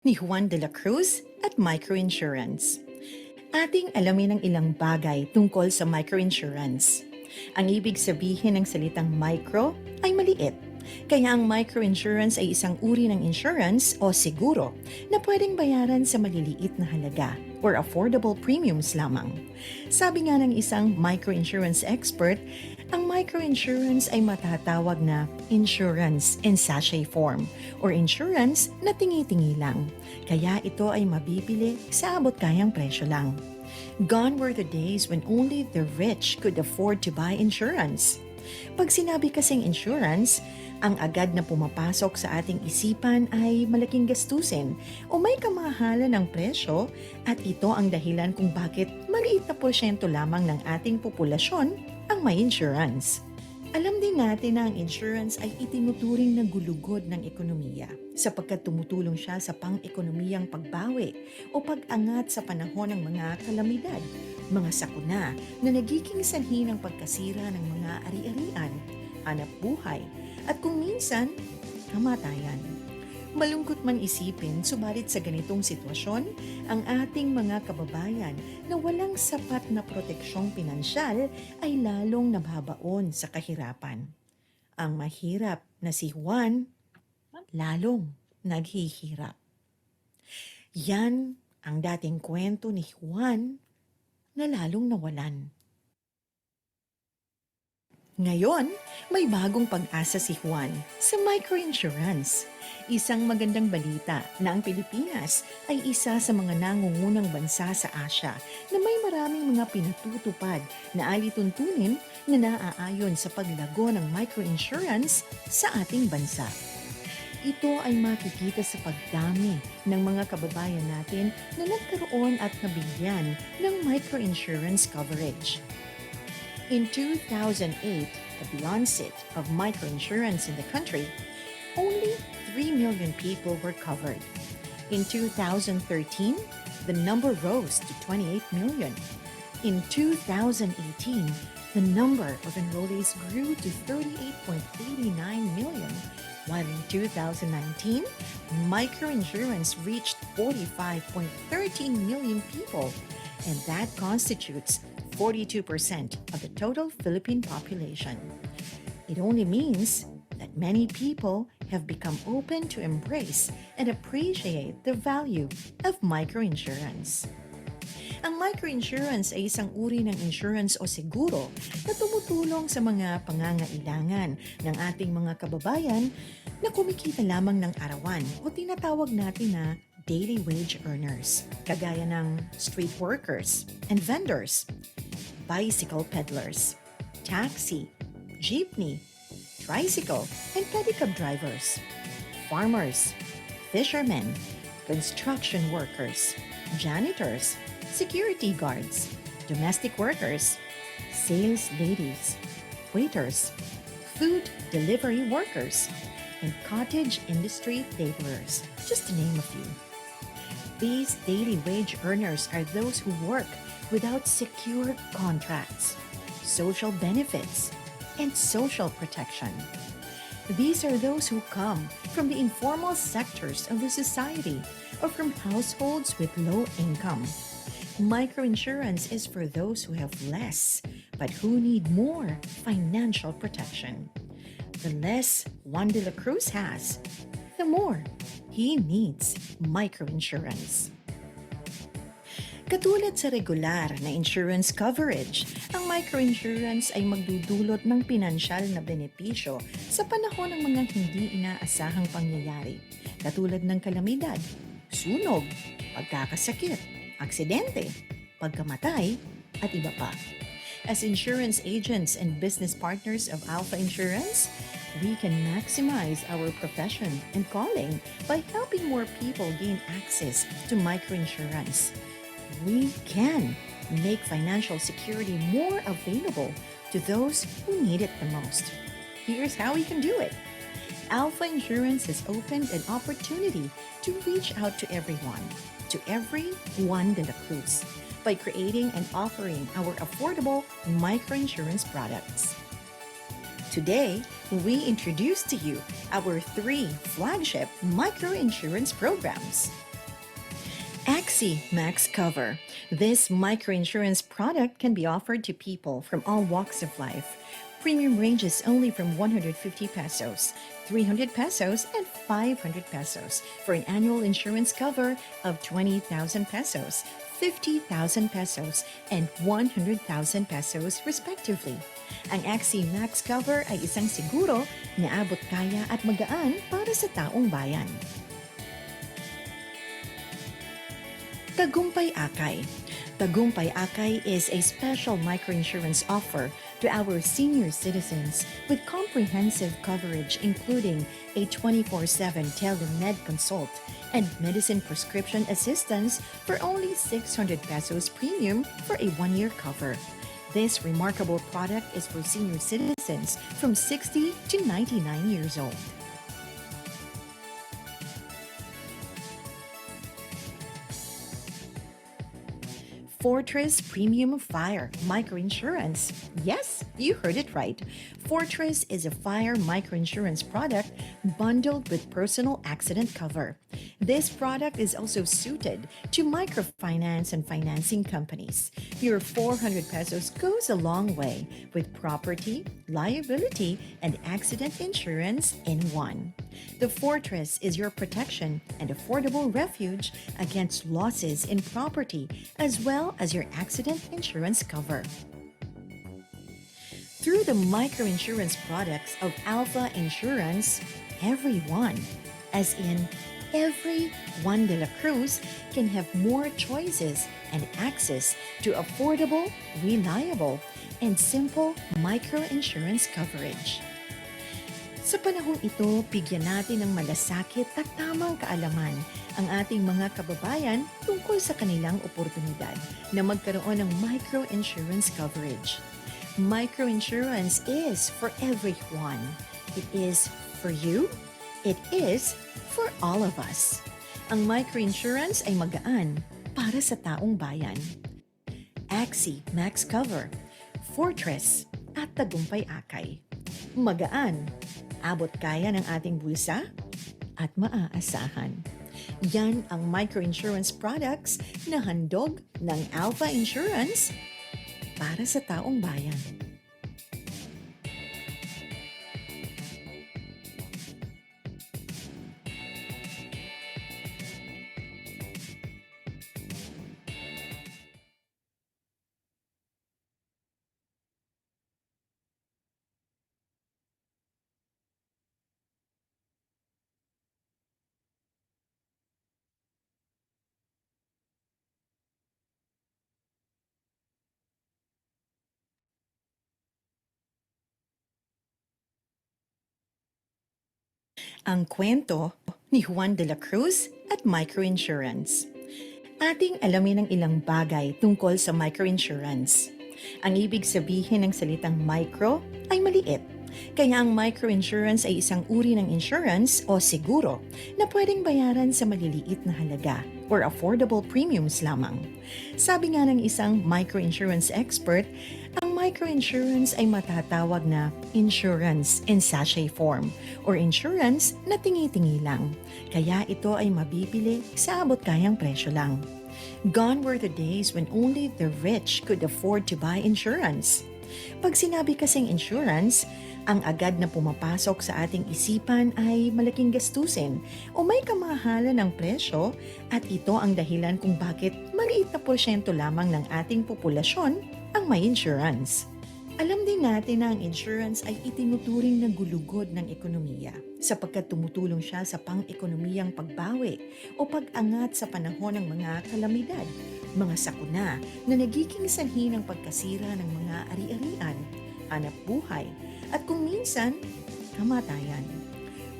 Ni Juan de la Cruz at microinsurance. Ating alamin ang ilang bagay tungkol sa microinsurance. Ang ibig sabihin ng salitang micro ay maliit. Kaya ang microinsurance ay isang uri ng insurance o seguro na pwedeng bayaran sa maliliit na halaga or affordable premiums lamang. Sabi nga ng isang microinsurance expert, ang microinsurance ay matatawag na insurance in sachet form or insurance na tingi-tingi lang. Kaya ito ay mabibili sa abot-kayang presyo lang. Gone were the days when only the rich could afford to buy insurance. Pag sinabi kasing insurance, ang agad na pumapasok sa ating isipan ay malaking gastusin o may kamahalan ng presyo at ito ang dahilan kung bakit maliit na porsyento lamang ng ating populasyon ang may insurance. Alam din natin na ang insurance ay itinuturing na gulugod ng ekonomiya sapagkat tumutulong siya sa pang-ekonomiyang pagbawi o pag-angat sa panahon ng mga kalamidad, mga sakuna na nagiging sanhi ng pagkasira ng mga ari-arian, hanap buhay, at kung minsan, kamatayan. Malungkot man isipin, subalit sa ganitong sitwasyon, ang ating mga kababayan na walang sapat na proteksyong pinansyal ay lalong nababaon sa kahirapan. Ang mahirap na si Juan, lalong naghihirap. Yan ang dating kwento ni Juan na lalong nawalan. Ngayon, may bagong pag-asa si Juan sa microinsurance. Isang magandang balita na ang Pilipinas ay isa sa mga nangungunang bansa sa Asia na may maraming mga pinatutupad na alituntunin na naaayon sa paglago ng microinsurance sa ating bansa. Ito ay makikita sa pagdami ng mga kababayan natin na nagkaroon at nabigyan ng microinsurance coverage. In 2008, at the onset of microinsurance in the country, only 3 million people were covered. In 2013, the number rose to 28 million. In 2018, the number of enrollees grew to 38.89 million, while in 2019, microinsurance reached 45.13 million people, and that constitutes 42% of the total Philippine population. It only means that many people have become open to embrace and appreciate the value of microinsurance. Ang microinsurance ay isang uri ng insurance o seguro na tumutulong sa mga pangangailangan ng ating mga kababayan na kumikita lamang ng arawan o tinatawag natin na daily wage earners, kagaya ng street workers and vendors, bicycle peddlers, taxi, jeepney, tricycle, and pedicab drivers, farmers, fishermen, construction workers, janitors, security guards, domestic workers, sales ladies, waiters, food delivery workers, and cottage industry laborers, just to name a few. These daily wage earners are those who work without secure contracts, social benefits, and social protection. These are those who come from the informal sectors of the society or from households with low income. Microinsurance is for those who have less but who need more financial protection. The less Juan de la Cruz has, the more he needs microinsurance. Katulad sa regular na insurance coverage, ang microinsurance ay magdudulot ng pinansyal na benepisyo sa panahon ng mga hindi inaasahang pangyayari, katulad ng kalamidad, sunog, pagkakasakit, aksidente, pagkamatay, at iba pa. As insurance agents and business partners of Alpha Insurance, we can maximize our profession and calling by helping more people gain access to microinsurance. We can make financial security more available to those who need it the most. Here's how we can do it. Alpha Insurance has opened an opportunity to reach out to everyone, to every Juan de la Cruz, by creating and offering our affordable microinsurance products. Today, we introduce to you our 3 flagship microinsurance programs. Axi Max Cover. This microinsurance product can be offered to people from all walks of life. Premium ranges only from 150 pesos, 300 pesos, and 500 pesos for an annual insurance cover of 20,000 pesos, 50,000 pesos, and 100,000 pesos respectively. Ang Axi Max Cover ay isang siguro na abot kaya at magaan para sa taong bayan. Tagumpay Akay. Tagumpay Akay is a special microinsurance offer to our senior citizens with comprehensive coverage including a 24/7 telemed consult and medicine prescription assistance for only 600 pesos premium for a one-year cover. This remarkable product is for senior citizens from 60 to 99 years old. Fortress Premium Fire Microinsurance. Yes, you heard it right. Fortress is a fire microinsurance product bundled with personal accident cover. This product is also suited to microfinance and financing companies. Your 400 pesos goes a long way with property, liability, and accident insurance in one. The Fortress is your protection and affordable refuge against losses in property as well as your accident insurance cover. Through the microinsurance products of Alpha Insurance, everyone, as in every Juan de la Cruz, can have more choices and access to affordable, reliable, and simple microinsurance coverage. Sa panahong ito, bigyan natin ng malasakit at tamang kaalaman ang ating mga kababayan tungkol sa kanilang oportunidad na magkaroon ng microinsurance coverage. Microinsurance is for everyone. It is for you. It is for all of us. Ang microinsurance ay magaan para sa taong bayan. Axi Max Cover, Fortress at Tagumpay Akay. Magaan, abot kaya ng ating bulsa at maaasahan. Yan ang microinsurance products na handog ng Alpha Insurance para sa taong bayan. Ang kwento ni Juan de la Cruz at microinsurance. Ating alamin ang ilang bagay tungkol sa microinsurance. Ang ibig sabihin ng salitang micro ay maliit. Kaya ang microinsurance ay isang uri ng insurance o seguro na pwedeng bayaran sa maliliit na halaga or affordable premiums lamang. Sabi nga ng isang microinsurance expert, ang microinsurance ay matatawag na insurance in sachet form or insurance na tingi-tingi lang. Kaya ito ay mabibili sa abot-kayang presyo lang. Gone were the days when only the rich could afford to buy insurance. Pag sinabi kasing insurance, ang agad na pumapasok sa ating isipan ay malaking gastusin o may kamahalan ng presyo at ito ang dahilan kung bakit maliit na porsyento lamang ng ating populasyon ang may insurance. Alam din natin na ang insurance ay itinuturing na gulugod ng ekonomiya sapagkat tumutulong siya sa pang-ekonomiyang pagbawi o pag-angat sa panahon ng mga kalamidad, mga sakuna na nagiging sanhi ng pagkasira ng mga ari-arian, hanap buhay, at kung minsan, kamatayan.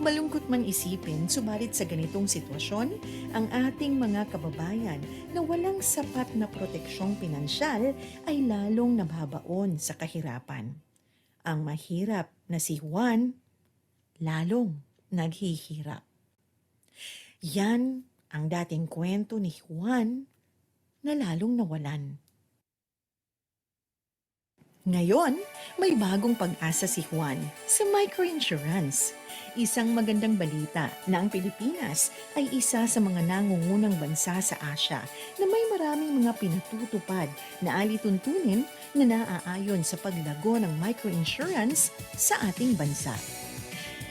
Malungkot man isipin, subalit sa ganitong sitwasyon, ang ating mga kababayan na walang sapat na proteksyong pinansyal ay lalong nababaon sa kahirapan. Ang mahirap na si Juan, lalong naghihirap. Yan ang dating kwento ni Juan na lalong nawalan. Ngayon, may bagong pag-asa si Juan sa microinsurance. Isang magandang balita na ang Pilipinas ay isa sa mga nangungunang bansa sa Asia na may maraming mga pinatutupad na alituntunin na naaayon sa paglago ng microinsurance sa ating bansa.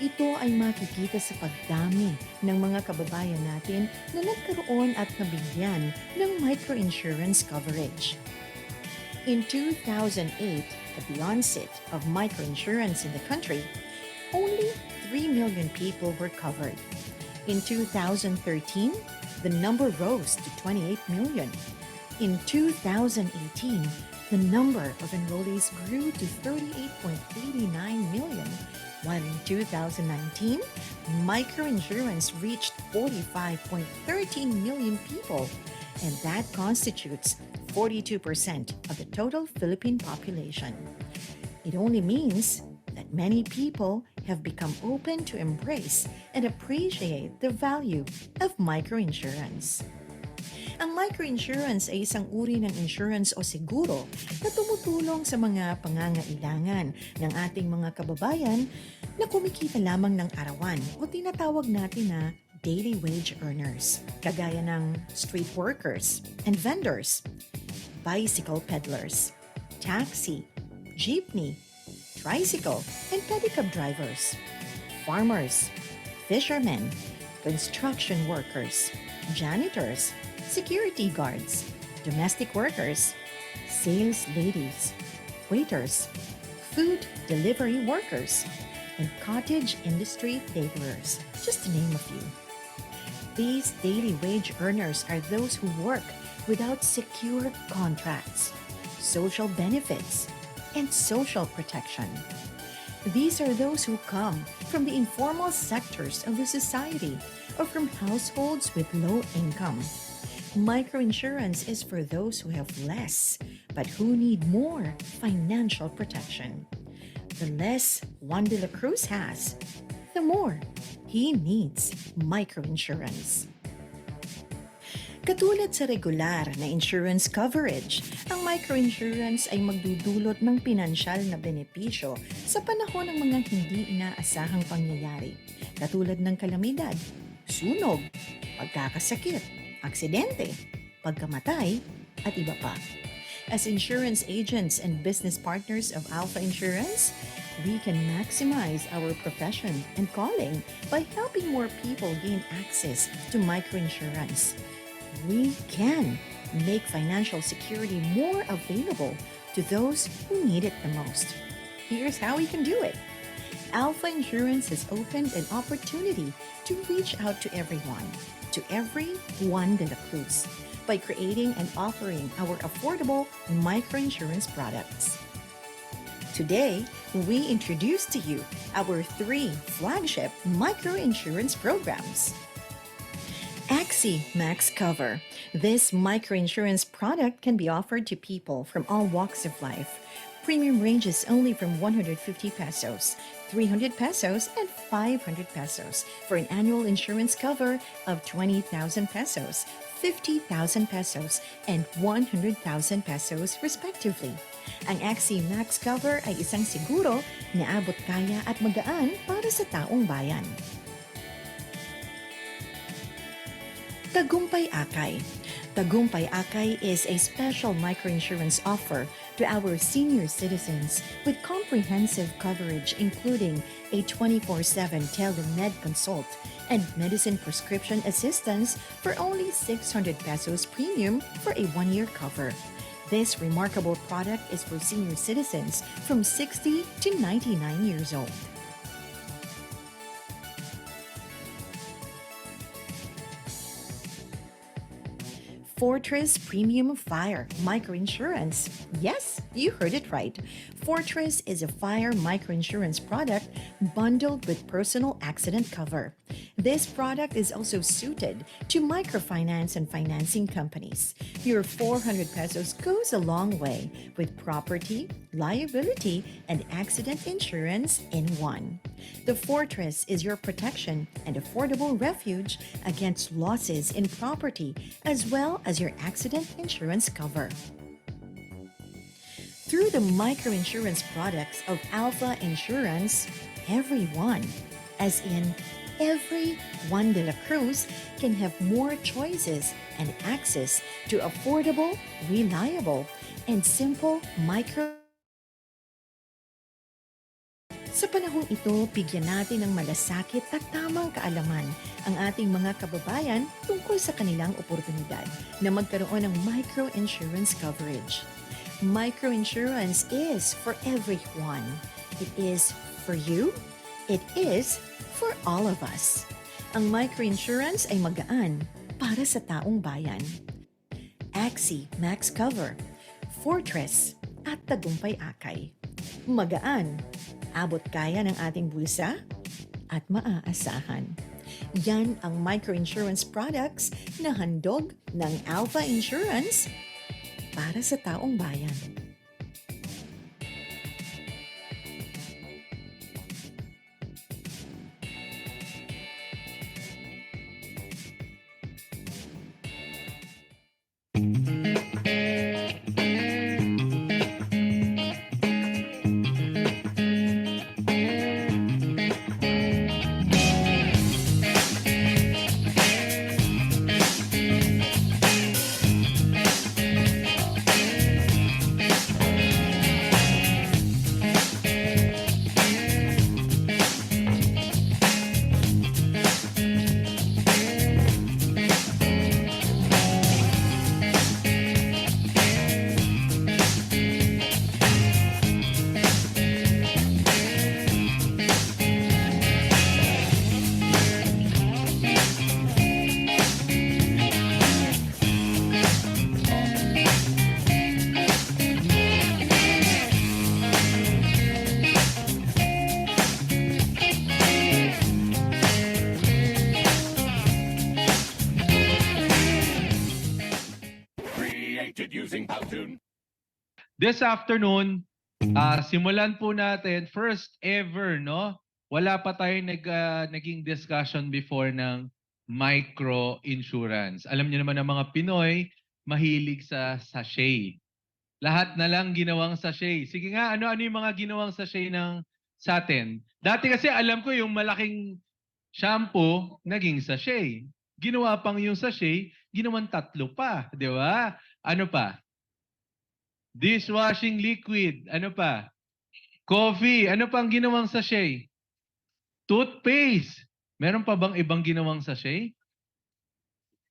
Ito ay makikita sa pagdami ng mga kababayan natin na nagkaroon at nabigyan ng microinsurance coverage. In 2008, at the onset of microinsurance in the country, only 3 million people were covered. In 2013, the number rose to 28 million. In 2018, the number of enrollees grew to 38.89 million, while in 2019, microinsurance reached 45.13 million people, and that constitutes 42% of the total Philippine population. It only means that many people have become open to embrace and appreciate the value of microinsurance. Ang microinsurance ay isang uri ng insurance o seguro na tumutulong sa mga pangangailangan ng ating mga kababayan na kumikita lamang ng arawan o tinatawag natin na daily wage earners, kagaya ng street workers and vendors, bicycle peddlers, taxi, jeepney, tricycle, and pedicab drivers, farmers, fishermen, construction workers, janitors, security guards, domestic workers, sales ladies, waiters, food delivery workers, and cottage industry laborers, just to name a few. These daily wage earners are those who work without secure contracts, social benefits, and social protection. These are those who come from the informal sectors of the society or from households with low income. Microinsurance is for those who have less but who need more financial protection. The less Juan de la Cruz has, the more he needs microinsurance. Katulad sa regular na insurance coverage, ang microinsurance ay magdudulot ng pinansyal na benepisyo sa panahon ng mga hindi inaasahang pangyayari, katulad ng kalamidad, sunog, pagkakasakit, aksidente, pagkamatay, at iba pa. As insurance agents and business partners of Alpha Insurance, we can maximize our profession and calling by helping more people gain access to microinsurance. We can make financial security more available to those who need it the most. Here's how we can do it. Alpha Insurance has opened an opportunity to reach out to everyone, to every Juan de la Cruz, by creating and offering our affordable microinsurance products. Today, we introduce to you our 3 flagship microinsurance programs. Axi Max Cover. This microinsurance product can be offered to people from all walks of life. Premium ranges only from 150 pesos, 300 pesos, and 500 pesos for an annual insurance cover of 20,000 pesos, 50,000 pesos, and 100,000 pesos respectively. Ang Axi Max Cover ay isang siguro na abot kaya at magaan para sa taong bayan. Tagumpay Akay. Tagumpay Akay is a special microinsurance offer to our senior citizens with comprehensive coverage including a 24/7 telemed consult and medicine prescription assistance for only 600 pesos premium for a 1-year cover. This remarkable product is for senior citizens from 60 to 99 years old. Fortress Premium Fire Microinsurance. Yes, you heard it right. Fortress is a fire microinsurance product bundled with personal accident cover. This product is also suited to microfinance and financing companies. Your 400 pesos goes a long way with property, liability, and accident insurance in one. The Fortress is your protection and affordable refuge against losses in property as well as your accident insurance cover. Through the microinsurance products of Alpha Insurance, everyone, as in every Juan de la Cruz, can have more choices and access to affordable, reliable, and simple micro. Sa panahong ito, bigyan natin ng malasakit at tamang kaalaman ang ating mga kababayan tungkol sa kanilang oportunidad na magkaroon ng microinsurance coverage. Microinsurance is for everyone. It is for you. It is for all of us. Ang microinsurance ay magaan para sa taong bayan. Axie Max Cover, Fortress at Tagumpay Akay. Magaan, abot kaya ng ating bulsa at maaasahan. Yan ang microinsurance products na handog ng Alpha Insurance para sa taong bayan. This afternoon, simulan po natin first ever, no? Wala pa tayong naging discussion before ng micro insurance. Alam niyo naman ang mga Pinoy mahilig sa sachet. Lahat na lang ginawang sachet. Sige nga, ano-ano yung mga ginawang sachet ng sa atin? Dati kasi alam ko yung malaking shampoo naging sachet. Ginawa pang yung sachet, ginawang 3 pa, di ba? Ano pa? Dishwashing liquid. Ano pa? Coffee. Ano pang ginawang sachet? Toothpaste. Meron pa bang ibang ginawang sachet?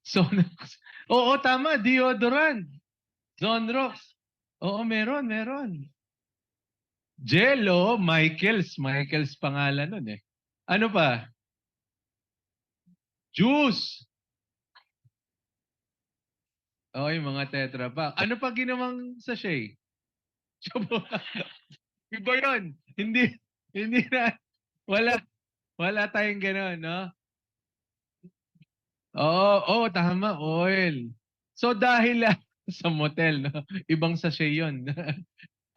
Zonrox. Oo, tama. Deodorant. Zonrox. Oo, meron. Jello, Michaels. Michaels pangalan nun eh. Ano pa? Juice. Oo, yung mga Tetra Pak. Ano pa ginawang sachet? Iba yun. Hindi na. Wala tayong gano'n, no? Oo, tama, oil. So dahil sa motel, no? Ibang sachet yun.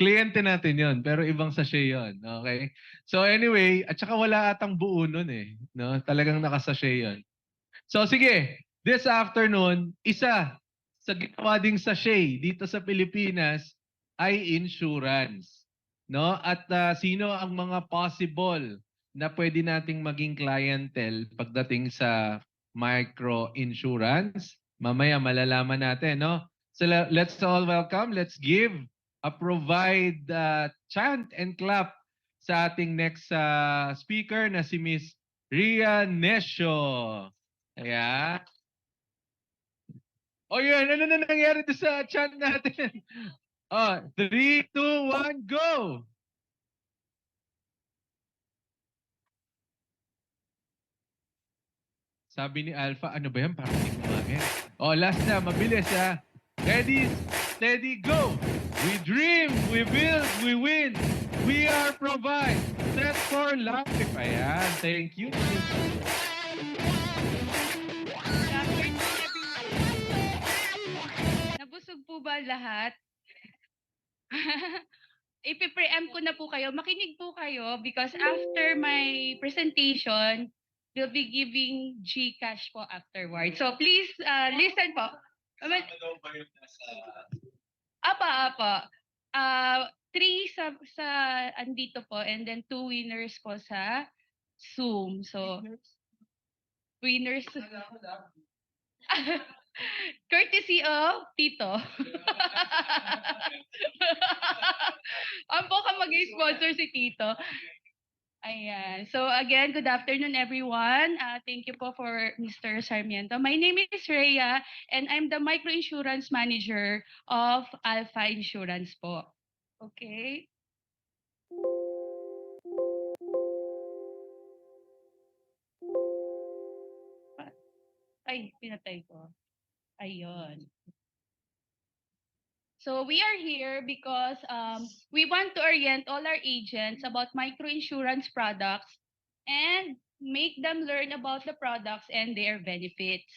Kliyente natin yun, pero ibang sachet yun. Okay? So anyway, at saka wala atang buo nun eh. No? Talagang nakasachet yun. So sige, this afternoon, isa sa ginawa ding sachet dito sa Pilipinas ay insurance. No? At sino ang mga possible na pwede nating maging clientele pagdating sa micro insurance? Mamaya malalaman natin, no? So let's all welcome, let's give a provide chant and clap sa ating next speaker na si Miss Ria Nesio. Ayan. O yun, ano na nangyari doon sa chant natin? Oh, 3, 2, 1, go! Sabi ni Alpha, ano ba yan? Parang hindi kumain. Oh, last na, mabilis ha. Ready, steady, go! We dream, we build, we win. We are provide. Set for life. Ayan, thank you. Nabusog po ba lahat? Ipi-preempt ko na po kayo. Makinig po kayo because after my presentation, we'll be giving GCash po afterwards. So please listen po. Apa. Three sa andito po and then 2 winners po sa Zoom. So, winners. Courtesy of Tito. Ang po ka mag-sponsor si Tito. Ayan. So again, good afternoon everyone. Thank you po for Mr. Sarmiento. My name is Rhea and I'm the microinsurance manager of Alpha Insurance po. Okay? Ay, pinatay ko. Ayun. So we are here because we want to orient all our agents about microinsurance products and make them learn about the products and their benefits.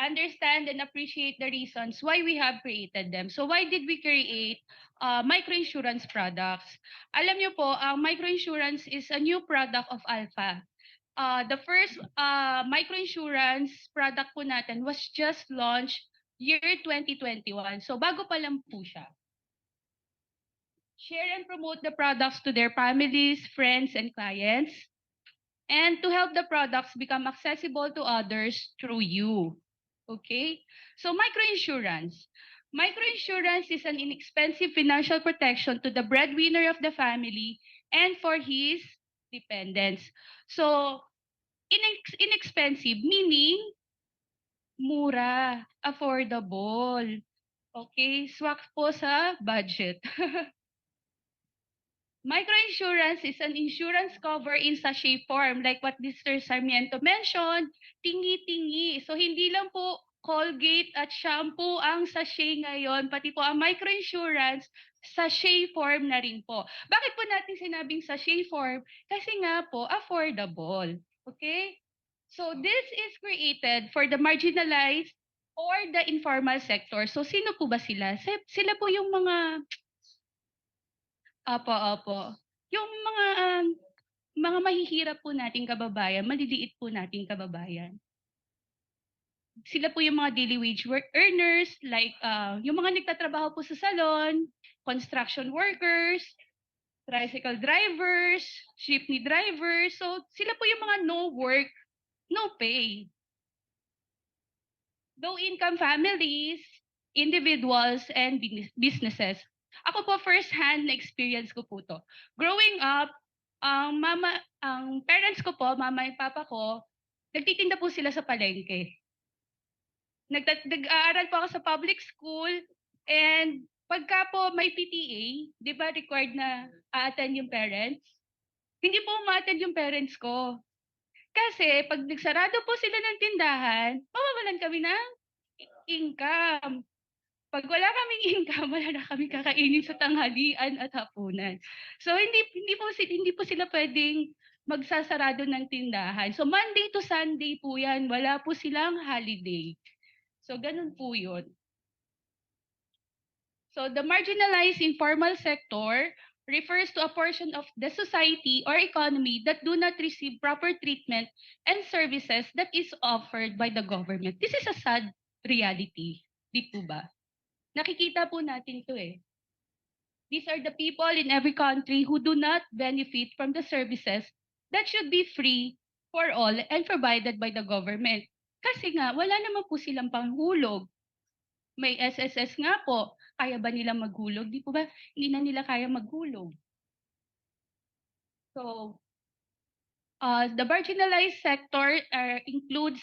Understand and appreciate the reasons why we have created them. So why did we create microinsurance products? Alam niyo po, ang microinsurance is a new product of Alpha. The first microinsurance product po natin was just launched year 2021. So bago pa lang po siya. Share and promote the products to their families, friends, and clients. And to help the products become accessible to others through you. Okay? So microinsurance. Microinsurance is an inexpensive financial protection to the breadwinner of the family and for his dependents. So inexpensive meaning mura, affordable. Okay? Swak po sa budget. Microinsurance is an insurance cover in sachet form like what Mr. Sarmiento mentioned, tingi-tingi. So hindi lang po Colgate at shampoo ang sachet ngayon, pati po ang microinsurance sachet form na rin po. Bakit po natin sinabing sachet form? Kasi nga po affordable. Okay? So this is created for the marginalized or the informal sector. So sino po ba sila? Sila po yung mga opo. Yung mga mahihirap po nating kababayan, maliliit po nating kababayan. Sila po yung mga daily wage work earners, like yung mga nagtatrabaho po sa salon, construction workers, tricycle drivers, jeepney drivers. So sila po yung mga no work, no pay. Low income families, individuals, and businesses. Ako po first hand na experience ko po to. Growing up, ang parents ko po, mama and papa ko, nagtitinda po sila sa palengke. Nag-aaral po ako sa public school and pagka po may PTA, di ba required na a-attend yung parents? Hindi po ma-attend yung parents ko. Kasi pag nagsarado po sila ng tindahan, mawawalan kami ng income. Pag wala kaming income, wala na kami kakainin sa tanghalian at hapunan. So hindi po sila pwedeng magsasarado ng tindahan. So Monday to Sunday po 'yan, wala po silang holiday. So ganun po 'yun. So the marginalized informal sector refers to a portion of the society or economy that do not receive proper treatment and services that is offered by the government. This is a sad reality, di po ba? Nakikita po natin ito eh. These are the people in every country who do not benefit from the services that should be free for all and provided by the government. Kasi nga, wala naman po silang panghulog. May SSS nga po. Kaya ba nila maghulog? Di po ba? Hindi na nila kaya maghulog. So, the marginalized sector includes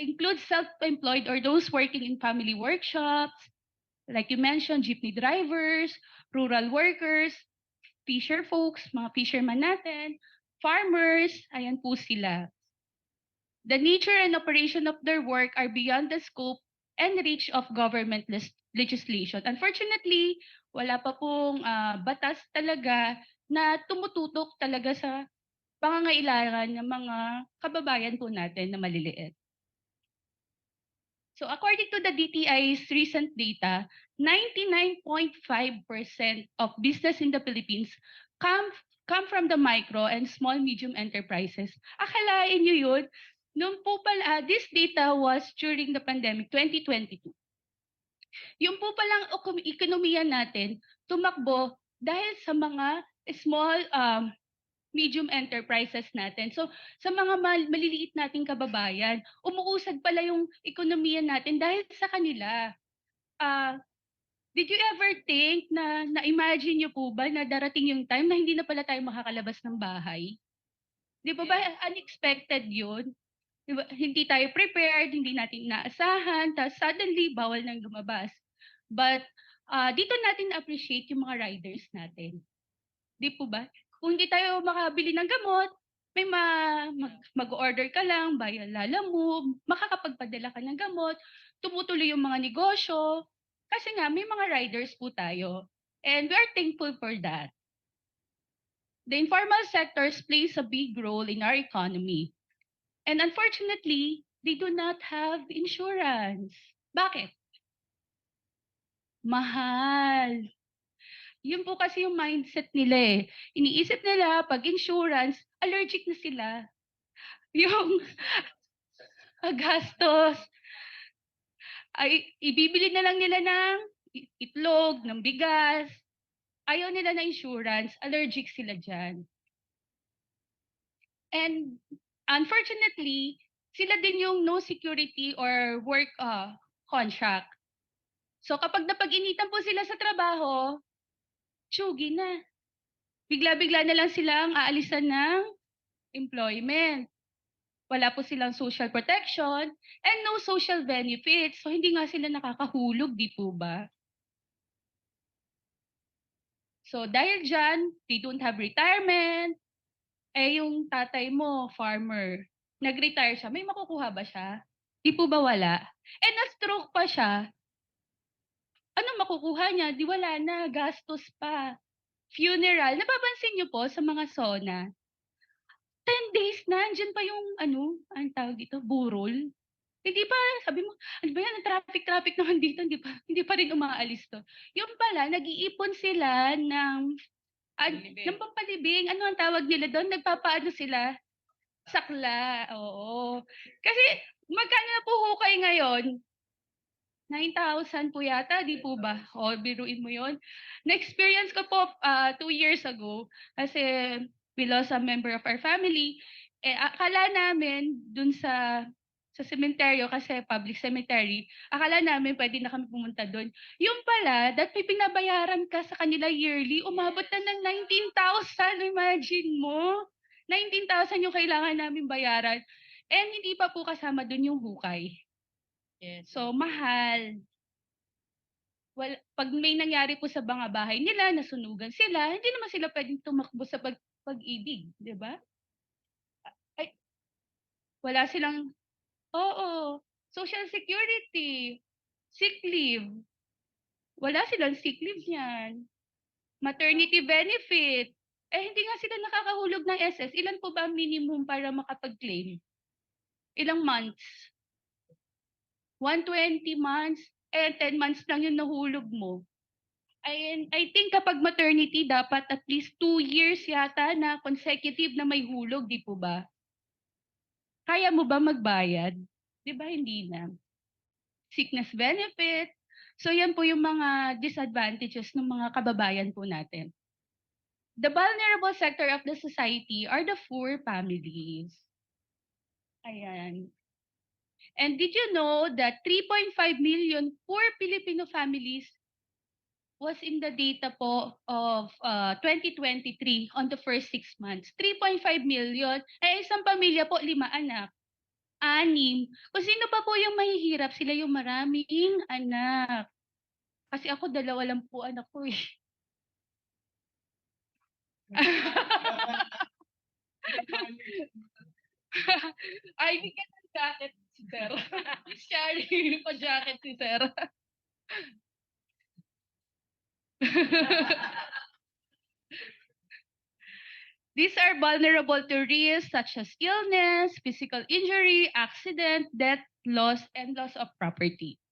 includes self-employed or those working in family workshops, like you mentioned, jeepney drivers, rural workers, fisher folks, mga fisherman natin, farmers, ayan po sila. The nature and operation of their work are beyond the scope and reach of government legislation. Unfortunately, wala pa pong batas talaga na tumututok talaga sa pangangailangan ng mga kababayan po natin na maliliit. So according to the DTI's recent data, 99.5% of business in the Philippines come from the micro and small medium enterprises. Akalain nyo yun? Noon po pala, this data was during the pandemic, 2022. Yung po palang ekonomiya natin tumakbo dahil sa mga small, medium enterprises natin. So, sa mga maliliit nating kababayan, umuusad pala yung ekonomiya natin dahil sa kanila. Ah, did you ever think na na-imagine niyo po ba na darating yung time na hindi na pala tayo makakalabas ng bahay? 'Di ba unexpected 'yun? 'Di ba, hindi tayo prepared, hindi natin inaasahan, tapos suddenly bawal nang lumabas. But, dito natin na-appreciate yung mga riders natin. 'Di po ba? Kung hindi tayo makabili ng gamot, may mag-order ka lang via Lalamove, makakapagpadala ka ng gamot, tumutuloy yung mga negosyo, kasi nga may mga riders po tayo. And we are thankful for that. The informal sectors plays a big role in our economy. And unfortunately, they do not have insurance. Bakit? Mahal. Yun po kasi yung mindset nila eh. Iniisip nila pag insurance, allergic na sila. Yung gastos ay ibibili na lang nila ng itlog, ng bigas. Ayaw nila na insurance, allergic sila dyan. And unfortunately, sila din yung no security or work contract. So kapag napag-initan po sila sa trabaho, tsugi na. Bigla-bigla na lang silang aalisan ng employment. Wala po silang social protection and no social benefits. So hindi nga sila nakakahulog, di po ba? So dahil dyan, they don't have retirement. Eh yung tatay mo, farmer, nag-retire siya, may makukuha ba siya? Di po ba wala? Eh na-stroke pa siya, anong makukuha niya? Di wala na, gastos pa. Funeral, napapansin niyo po sa mga SONA, 10 days na, andyan pa yung anong tawag dito, burol. Hindi pa, sabi mo, ano ba yan, ang traffic naman dito, hindi pa rin umaalis to. Yung pala, nag-iipon sila ng pampalibing. Ano ang tawag nila doon? Nagpapaano sila? Sakla, oo. Kasi, magkano na po hukay ngayon? 9,000 po yata, di po ba? O, biruin mo yon. Na-experience ko po 2 years ago kasi we lost a member of our family. Eh, akala namin dun sa sementeryo kasi public cemetery, akala namin pwede na kami pumunta doon. Yung pala, that may pinabayaran ka sa kanila yearly, umabot na ng 19,000. Imagine mo, 19,000 yung kailangan namin bayaran. And hindi pa po kasama doon yung hukay. Yes. So, mahal. Well, pag may nangyari po sa mga bahay nila, nasunugan sila, hindi naman sila pwedeng tumakbo sa pag-ibig, di ba? Ay, wala silang, oo, social security, sick leave. Wala silang sick leave niyan. Maternity benefit. Eh, hindi nga sila nakakahulog ng SS. Ilan po ba ang minimum para makapag-claim? Ilang months? 120 months? Eh, 10 months lang yung nahulog mo. I think kapag maternity, dapat at least 2 years yata na consecutive na may hulog, di po ba? Kaya mo ba magbayad? Di ba hindi na? Sickness benefit. So yan po yung mga disadvantages ng mga kababayan po natin. The vulnerable sector of the society are the poor families. Ayan. And did you know that 3.5 million poor Filipino families was in the data po of 2023 on the first 6 months. 3.5 million. Eh, isang pamilya po, 5 anak. 6. Kung sino pa po yung mahihirap, sila yung maraming anak. Kasi ako, 2 lang po anak ko eh. Ay, hindi ka ng jacket si Sir. Shari, pa-jacket si Sir. These are vulnerable to risks such as illness, physical injury, accident, death, loss, and loss of property.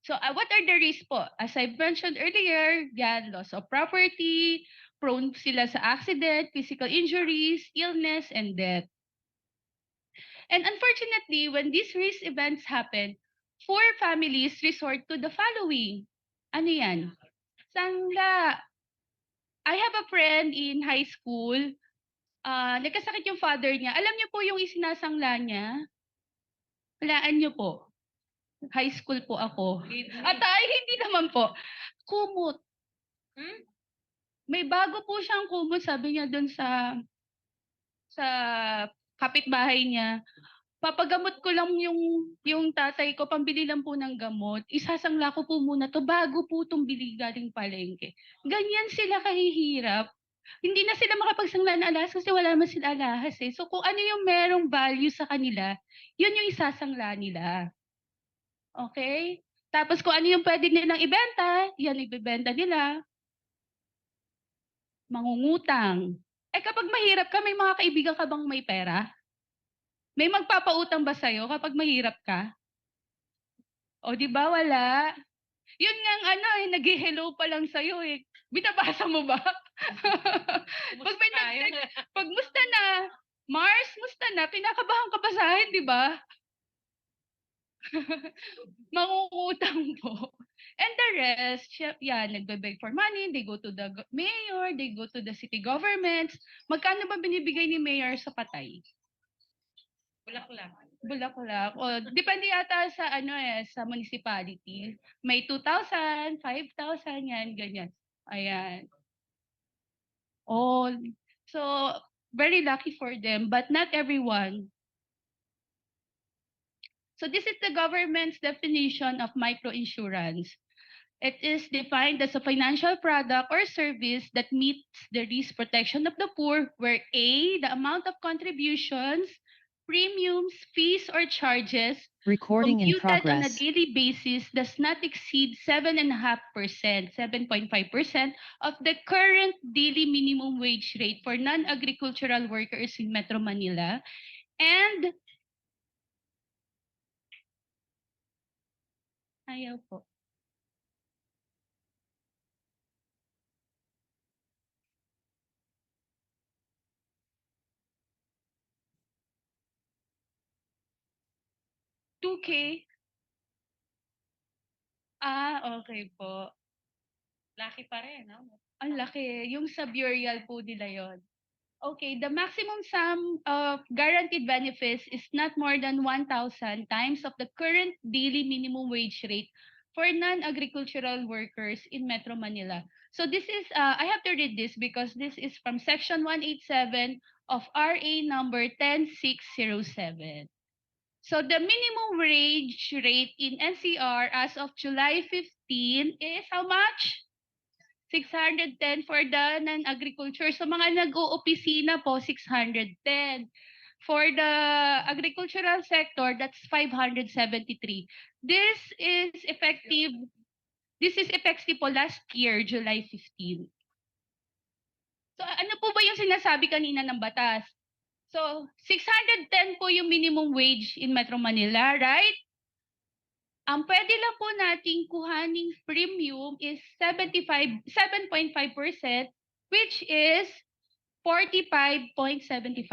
So what are the risks po? As I mentioned earlier, yan, loss of property, prone sila sa accident, physical injuries, illness, and death. And unfortunately, when these risk events happen, poor families resort to the following. Ano yan? Sangla. I have a friend in high school. Nagkasakit yung father niya. Alam niyo po yung isinasangla niya? Walaan niyo po. High school po ako. At ay, hindi naman po. Kumot. May bago po siyang kumot, sabi niya doon sa kapitbahay niya. Papagamot ko lang yung tatay ko, pambili lang po ng gamot. Isasangla ko po muna to bago po itong bili galing palengke. Ganyan sila kahihirap. Hindi na sila makapagsangla ng alahas kasi wala naman sila alahas eh. So kung ano yung merong value sa kanila, yun yung isasangla nila. Okay? Tapos kung ano yung pwede nilang ibenta, yan ibebenta nila. Mangungutang. Eh kapag mahirap ka, may mga kaibigan ka bang may pera? May magpapautang ba sa'yo kapag mahirap ka? O di ba wala? Yun nga ang ano eh, nag-hello pa lang sa'yo eh. Binabasa mo ba? Pag may pag musta na, Mars, musta na, kinakabahan ka ba sa akin, di ba? Mangungutang po. And the rest, yeah, nagbe-beg for money, they go to the mayor, they go to the city governments. Magkano ba binibigay ni mayor sa patay? Bulaklak. O, depende yata sa ano eh, sa municipality. May 2,000, 5,000 yan, ganyan. Ayan. Oh, so very lucky for them, but not everyone. So this is the government's definition of microinsurance. It is defined as a financial product or service that meets the risk protection of the poor, where A, the amount of contributions, premiums, fees, or charges Recording in computed on a progress. daily basis does not exceed 7.5%, 7.5% of the current daily minimum wage rate for non-agricultural workers in Metro Manila, and ayaw po. $2K. Okay po. Laki pa rin, no? Ang laki. Yung sa burial po nila yon. Okay, the maximum sum of guaranteed benefits is not more than 1,000 times of the current daily minimum wage rate for non-agricultural workers in Metro Manila. So this is, I have to read this because this is from Section 187 of RA number 10607. So the minimum wage rate in NCR as of July 15 is how much? 610 for the non-agriculture. So mga nag-oopisina po, 610. For the agricultural sector, that's 573. This is effective po last year, July 15. So ano po ba yung sinasabi kanina ng batas? So 610 po yung minimum wage in Metro Manila, right? Ang pwede lang po nating kuhaning premium is 7.5%, which is 45.75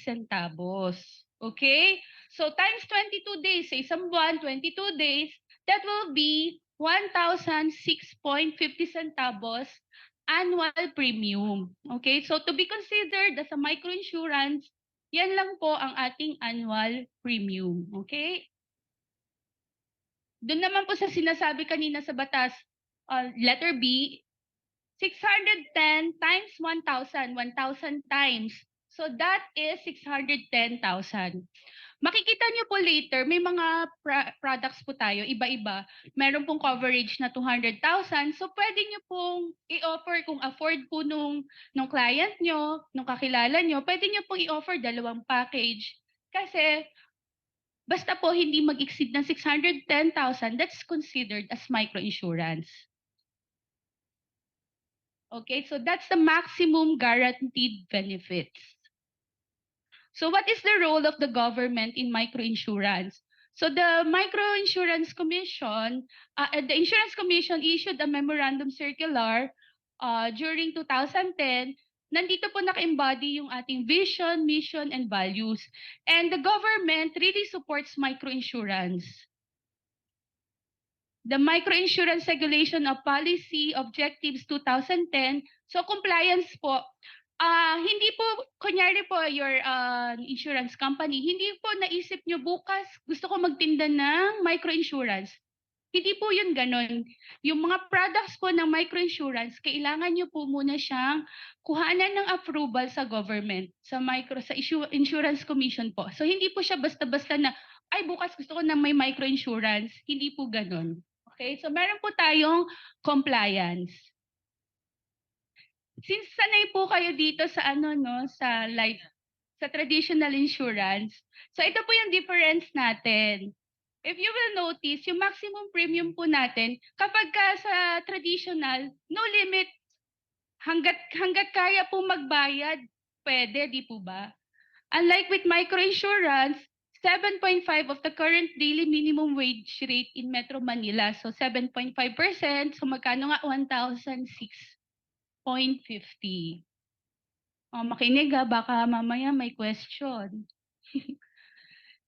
centavos. Okay? So times 22 days, sa isang buwan, 22 days, that will be 1,006.50 centavos annual premium. Okay? So to be considered as a microinsurance, yan lang po ang ating annual premium. Okay? Doon naman po sa sinasabi kanina sa batas, letter B, 610 times 1,000, 1,000 times. So that is 610,000. Makikita niyo po later, may mga products po tayo, iba-iba. Meron pong coverage na 200,000. So pwede niyo pong i-offer kung afford po nung client niyo, nung kakilala niyo, pwede niyo pong i-offer dalawang package. Kasi basta po hindi mag-exceed ng 610,000, that's considered as microinsurance. Okay, so that's the maximum guaranteed benefits. So what is the role of the government in microinsurance? So the Microinsurance Commission, the Insurance Commission issued a memorandum circular during 2010. Nandito po naka-embody yung ating vision, mission, and values. And the government really supports microinsurance. the Microinsurance Regulation of Policy Objectives 2010. So compliance po, hindi po, kunyari po your insurance company, hindi po naisip nyo bukas gusto ko magtinda ng microinsurance. Hindi po yun ganon. Yung mga products po ng microinsurance, kailangan nyo po muna siyang kuhanan ng approval sa government, sa insurance commission po. So hindi po siya basta-basta na, ay bukas gusto ko na may microinsurance. Hindi po ganon. Okay, so meron po tayong compliance. Since sanay po kayo dito sa sa life, sa traditional insurance, so ito po yung difference natin. If you will notice, yung maximum premium po natin, kapag sa traditional, no limit, hanggat kaya po magbayad, pwede, di po ba? Unlike with microinsurance, 7.5 of the current daily minimum wage rate in Metro Manila. So 7.5%, so magkano nga 1,006.50. Makinig baka mamaya may question.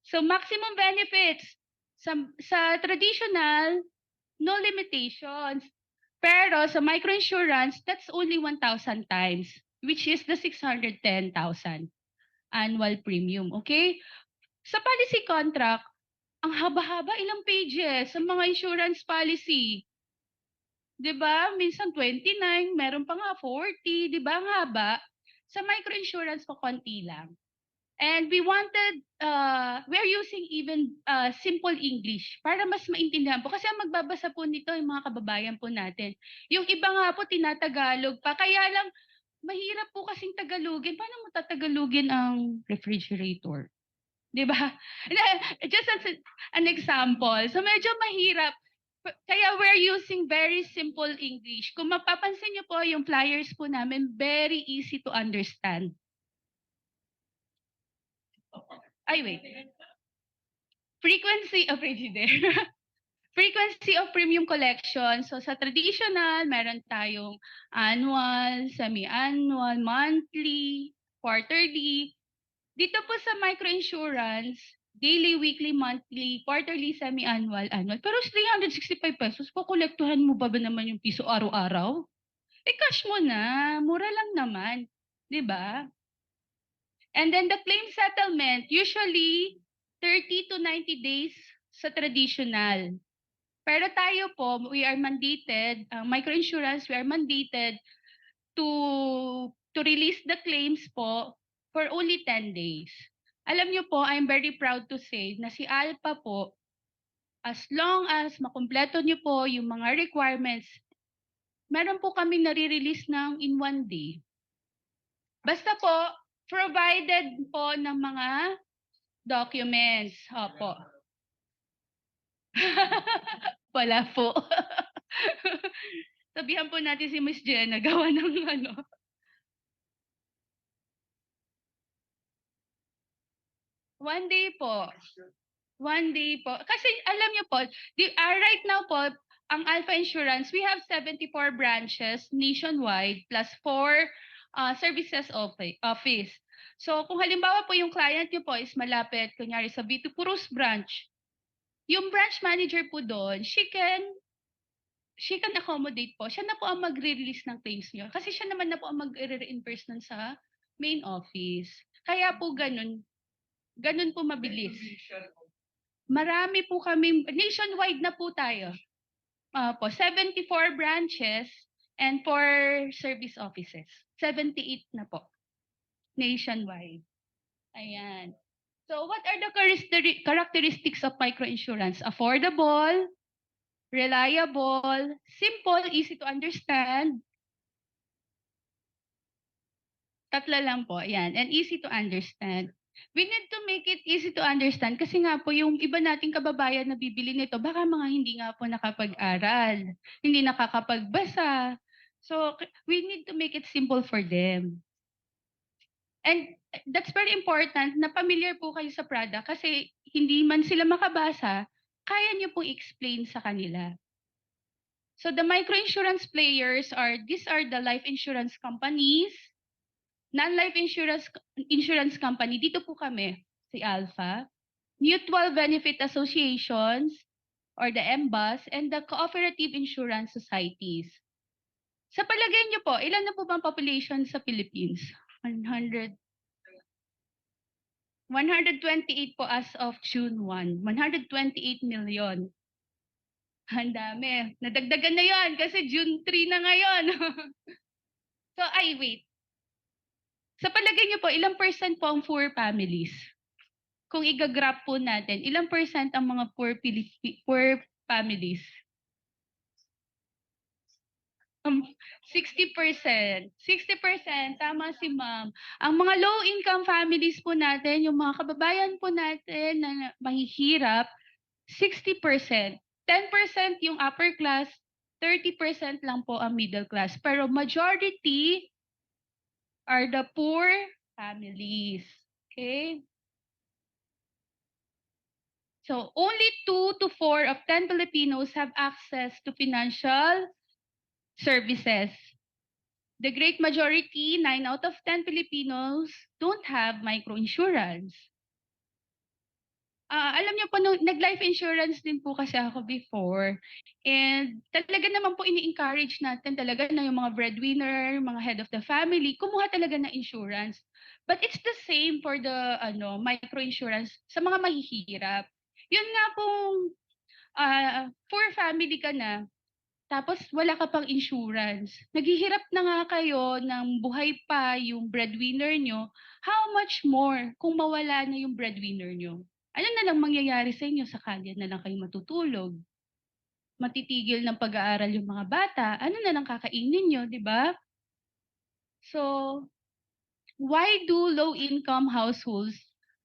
So maximum benefits sa traditional, no limitations. Pero sa microinsurance, that's only 1,000 times, which is the 610,000 annual premium. Okay? Sa policy contract, ang haba-haba, ilang pages sa mga insurance policy. 'Di ba? Minsan 29, meron pa nga 40, 'di ba? Ang haba. Sa microinsurance po konti lang. And we're using even simple English para mas maintindihan po. Kasi ang magbabasa po nito yung mga kababayan po natin. Yung iba nga po tinatagalog pa. Kaya lang, mahirap po kasing Tagalogin. Paano mo tatagalogin ang refrigerator? Di ba? Just as an example. So medyo mahirap. Kaya we're using very simple English. Kung mapapansin niyo po, yung flyers po namin, very easy to understand. Ay, wait. Frequency of Frequency of premium collection. So sa traditional, meron tayong annual, semi-annual, monthly, quarterly. Dito po sa microinsurance, daily, weekly, monthly, quarterly, semi-annual, annual. Pero 365 pesos, kukolektuhan mo ba naman yung piso araw-araw? Cash mo na. Mura lang naman. 'Di ba? And then the claim settlement, usually 30 to 90 days sa traditional. Pero tayo po, we are mandated, microinsurance, we are mandated to release the claims po for only 10 days. Alam niyo po, I'm very proud to say na si Alpha po, as long as makumpleto niyo po yung mga requirements, meron po kami nare-release ng in 1 day. Basta po, provided po ng mga documents. Opo. Wala po. Sabihan po natin si Miss Jenna, gawa ng ano. One day po. 1 day po. Kasi alam niyo po, right now po, ang Alpha Insurance, we have 74 branches nationwide plus 4 services office. So kung halimbawa po yung client niyo po is malapit, kunyari sa B2 Purus branch, yung branch manager po doon, she can accommodate po. Siya na po ang magre-release ng claims niyo. Kasi siya naman na po ang mag-reimburse nun sa main office. Kaya po ganun po mabilis. Marami po kami, nationwide na po tayo. 74 branches and 4 service offices. 78 na po. Nationwide. Ayan. So what are the characteristics of microinsurance? Affordable, reliable, simple, easy to understand. Tatlo lang po, yan. And easy to understand. We need to make it easy to understand kasi nga po yung iba nating kababayan na bibili nito, baka mga hindi nga po nakapag-aral, hindi nakakapagbasa. So we need to make it simple for them. And that's very important na familiar po kayo sa product kasi hindi man sila makabasa, kaya niyo pong explain sa kanila. So the microinsurance players these are the life insurance companies, non-life insurance company, dito po kami, si Alpha, mutual benefit associations, or the MBAS, and the cooperative insurance societies. Sa palagay niyo po, ilan na po ba ang population sa Philippines? 128 po as of June 1. 128 million. Ang dami. Nadagdagan na yon kasi June 3 na ngayon. So, wait. Sa palagay niyo po, ilang percent po ang poor families? Kung i-graph po natin, ilang percent ang mga poor families? 60%. 60%, tama si ma'am. Ang mga low-income families po natin, yung mga kababayan po natin na mahihirap, 60%. 10% yung upper class, 30% lang po ang middle class. Pero majority are the poor families. Okay? So, only 2 to 4 of 10 Filipinos have access to financial services. The great majority, 9 out of 10 Filipinos, don't have microinsurance. Alam niyo po, nag-life insurance din po kasi ako before. And talaga naman po ini-encourage natin talaga na yung mga breadwinner, mga head of the family, kumuha talaga ng insurance. But it's the same for the microinsurance sa mga mahihirap. Yun nga pong poor family ka na, tapos wala ka pang insurance. Naghihirap na nga kayo ng buhay pa yung breadwinner nyo. How much more kung mawala na yung breadwinner nyo? Ano na lang mangyayari sa inyo? Sa kalye na lang kayo matutulog. Matitigil ng pag-aaral yung mga bata. Ano na lang kakainin nyo, di ba? So, why do low-income households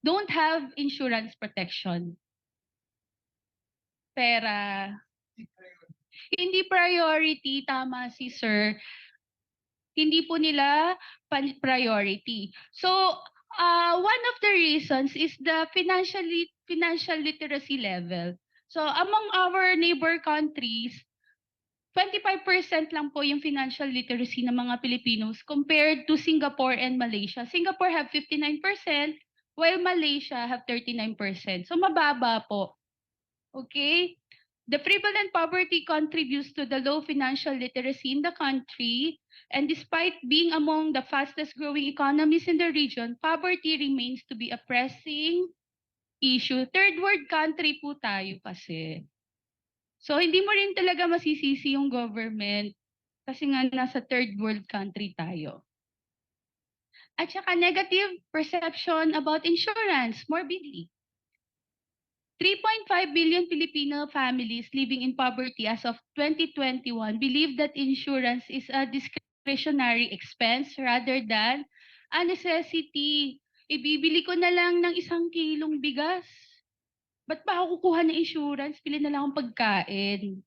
don't have insurance protection? Pera. Hindi priority, tama si sir. Hindi po nila priority. So, one of the reasons is the financial literacy level. So, among our neighbor countries, 25% lang po yung financial literacy ng mga Filipinos compared to Singapore and Malaysia. Singapore have 59%, while Malaysia have 39%. So, mababa po. Okay? The prevalent poverty contributes to the low financial literacy in the country, and despite being among the fastest growing economies in the region, poverty remains to be a pressing issue. Third world country po tayo kasi. So hindi mo rin talaga masisisi yung government kasi nga nasa third world country tayo. At saka negative perception about insurance, morbidly. 3.5 billion Filipino families living in poverty as of 2021 believe that insurance is a discretionary expense rather than a necessity. Ibibili ko na lang ng 1 kilong bigas. Ba't pa ako kukuha ng insurance? Pili na lang akong pagkain.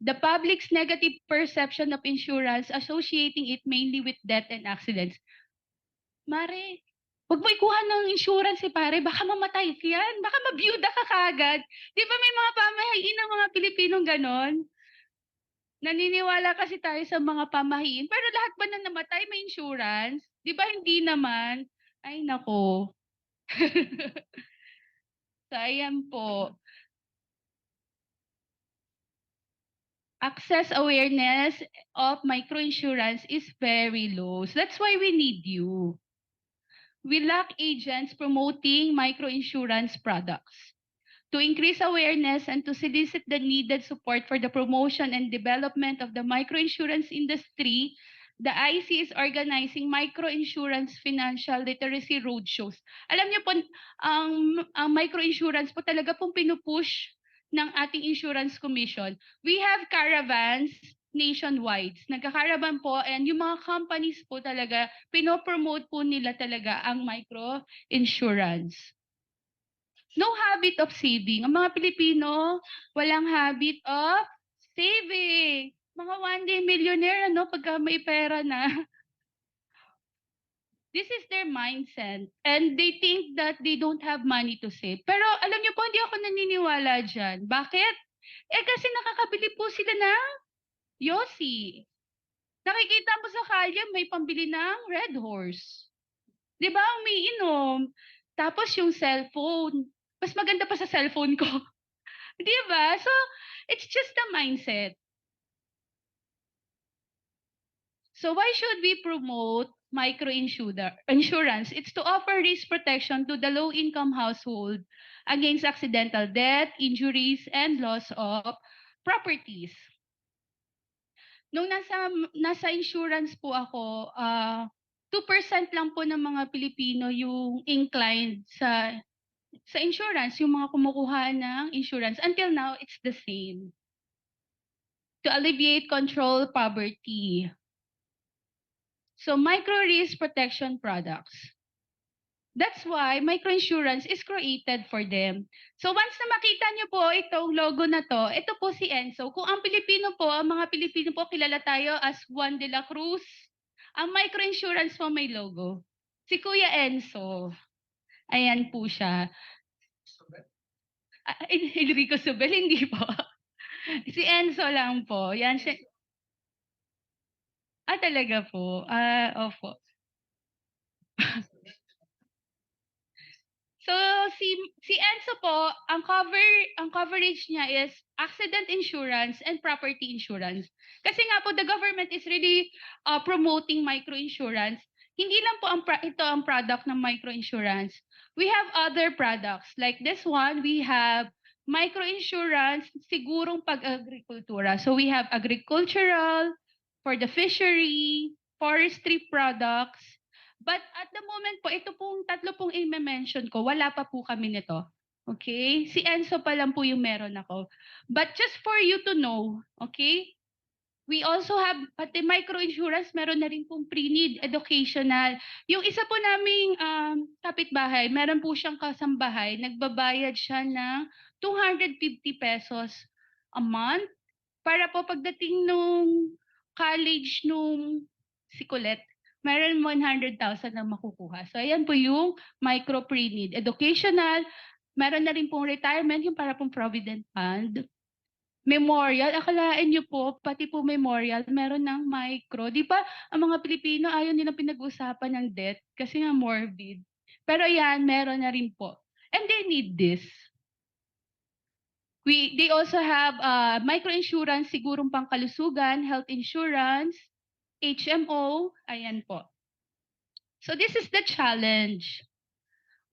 The public's negative perception of insurance associating it mainly with death and accidents. Mare, huwag mo ikuha ng insurance pare, baka mamatay ka yan, baka mabiyuda ka kagad. Di ba may mga pamahiin ng mga Pilipinong ganon? Naniniwala kasi tayo sa mga pamahiin, pero lahat ba na namatay may insurance? Di ba hindi naman? Ay nako. So ayan po. Access awareness of microinsurance is very low. So that's why we need you. We lack agents promoting microinsurance products. To increase awareness and to solicit the needed support for the promotion and development of the microinsurance industry, the IC is organizing microinsurance financial literacy roadshows. Alam niyo po, ang microinsurance po talaga pong pinupush ng ating insurance commission. We have caravans nationwide. Nagka-caravan po and yung mga companies po talaga, pinopromote po nila talaga ang micro-insurance. No habit of saving. Ang mga Pilipino, walang habit of saving. Mga one day millionaire, pagka may pera na. This is their mindset. And they think that they don't have money to save. Pero alam niyo po, hindi ako naniniwala dyan. Bakit? Kasi nakakabili po sila ng Yossi. Nakikita mo sa kalye, may pambili ng Red Horse. Di ba? Umiinom. Tapos yung cellphone. Mas maganda pa sa cellphone ko. Di ba? So, it's just a mindset. So why should we promote insurance? It's to offer risk protection to the low-income household against accidental death, injuries, and loss of properties. Nung nasa insurance po ako, 2% lang po ng mga Pilipino yung inclined sa insurance, yung mga kumukuha ng insurance. Until now, it's the same. To alleviate control poverty. So micro-risk protection products. That's why microinsurance is created for them. So once na makita niyo po itong logo na to, ito po si Enzo. Kung ang Pilipino po, ang mga Pilipino po kilala tayo as Juan de la Cruz, ang microinsurance po may logo. Si Kuya Enzo. Ayan po siya. Enrico Subel, hindi po. Si Enzo lang po. Yan siya. Talaga po. Opo. So si Enzo po, ang coverage niya is accident insurance and property insurance. Kasi nga po the government is really promoting microinsurance. Hindi lang po ito ang product ng microinsurance. We have other products like this one, we have microinsurance sigurong pag-agrikultura. So we have agricultural, for the fishery, forestry products. But at the moment po, ito pong tatlo pong i-mention ko, wala pa po kami nito. Okay? Si Enzo pa lang po yung meron ako. But just for you to know, okay? We also have, pati microinsurance, meron na rin pong pre-need educational. Yung isa po naming kapitbahay, meron po siyang kasambahay, nagbabayad siya ng 250 pesos a month para po pagdating nung college nung si Colette, meron 100,000 na makukuha. So, ayan po yung micro pre-need. Educational, meron na rin pong retirement, yung para pong provident fund. Memorial, akalain nyo po, pati po memorial, meron ng micro. Di ba, ang mga Pilipino ayaw nilang pinag-usapan ng death kasi nga morbid. Pero yan, meron na rin po. And they need this. They also have microinsurance, sigurong pangkalusugan, health insurance, HMO, ayan po. So this is the challenge.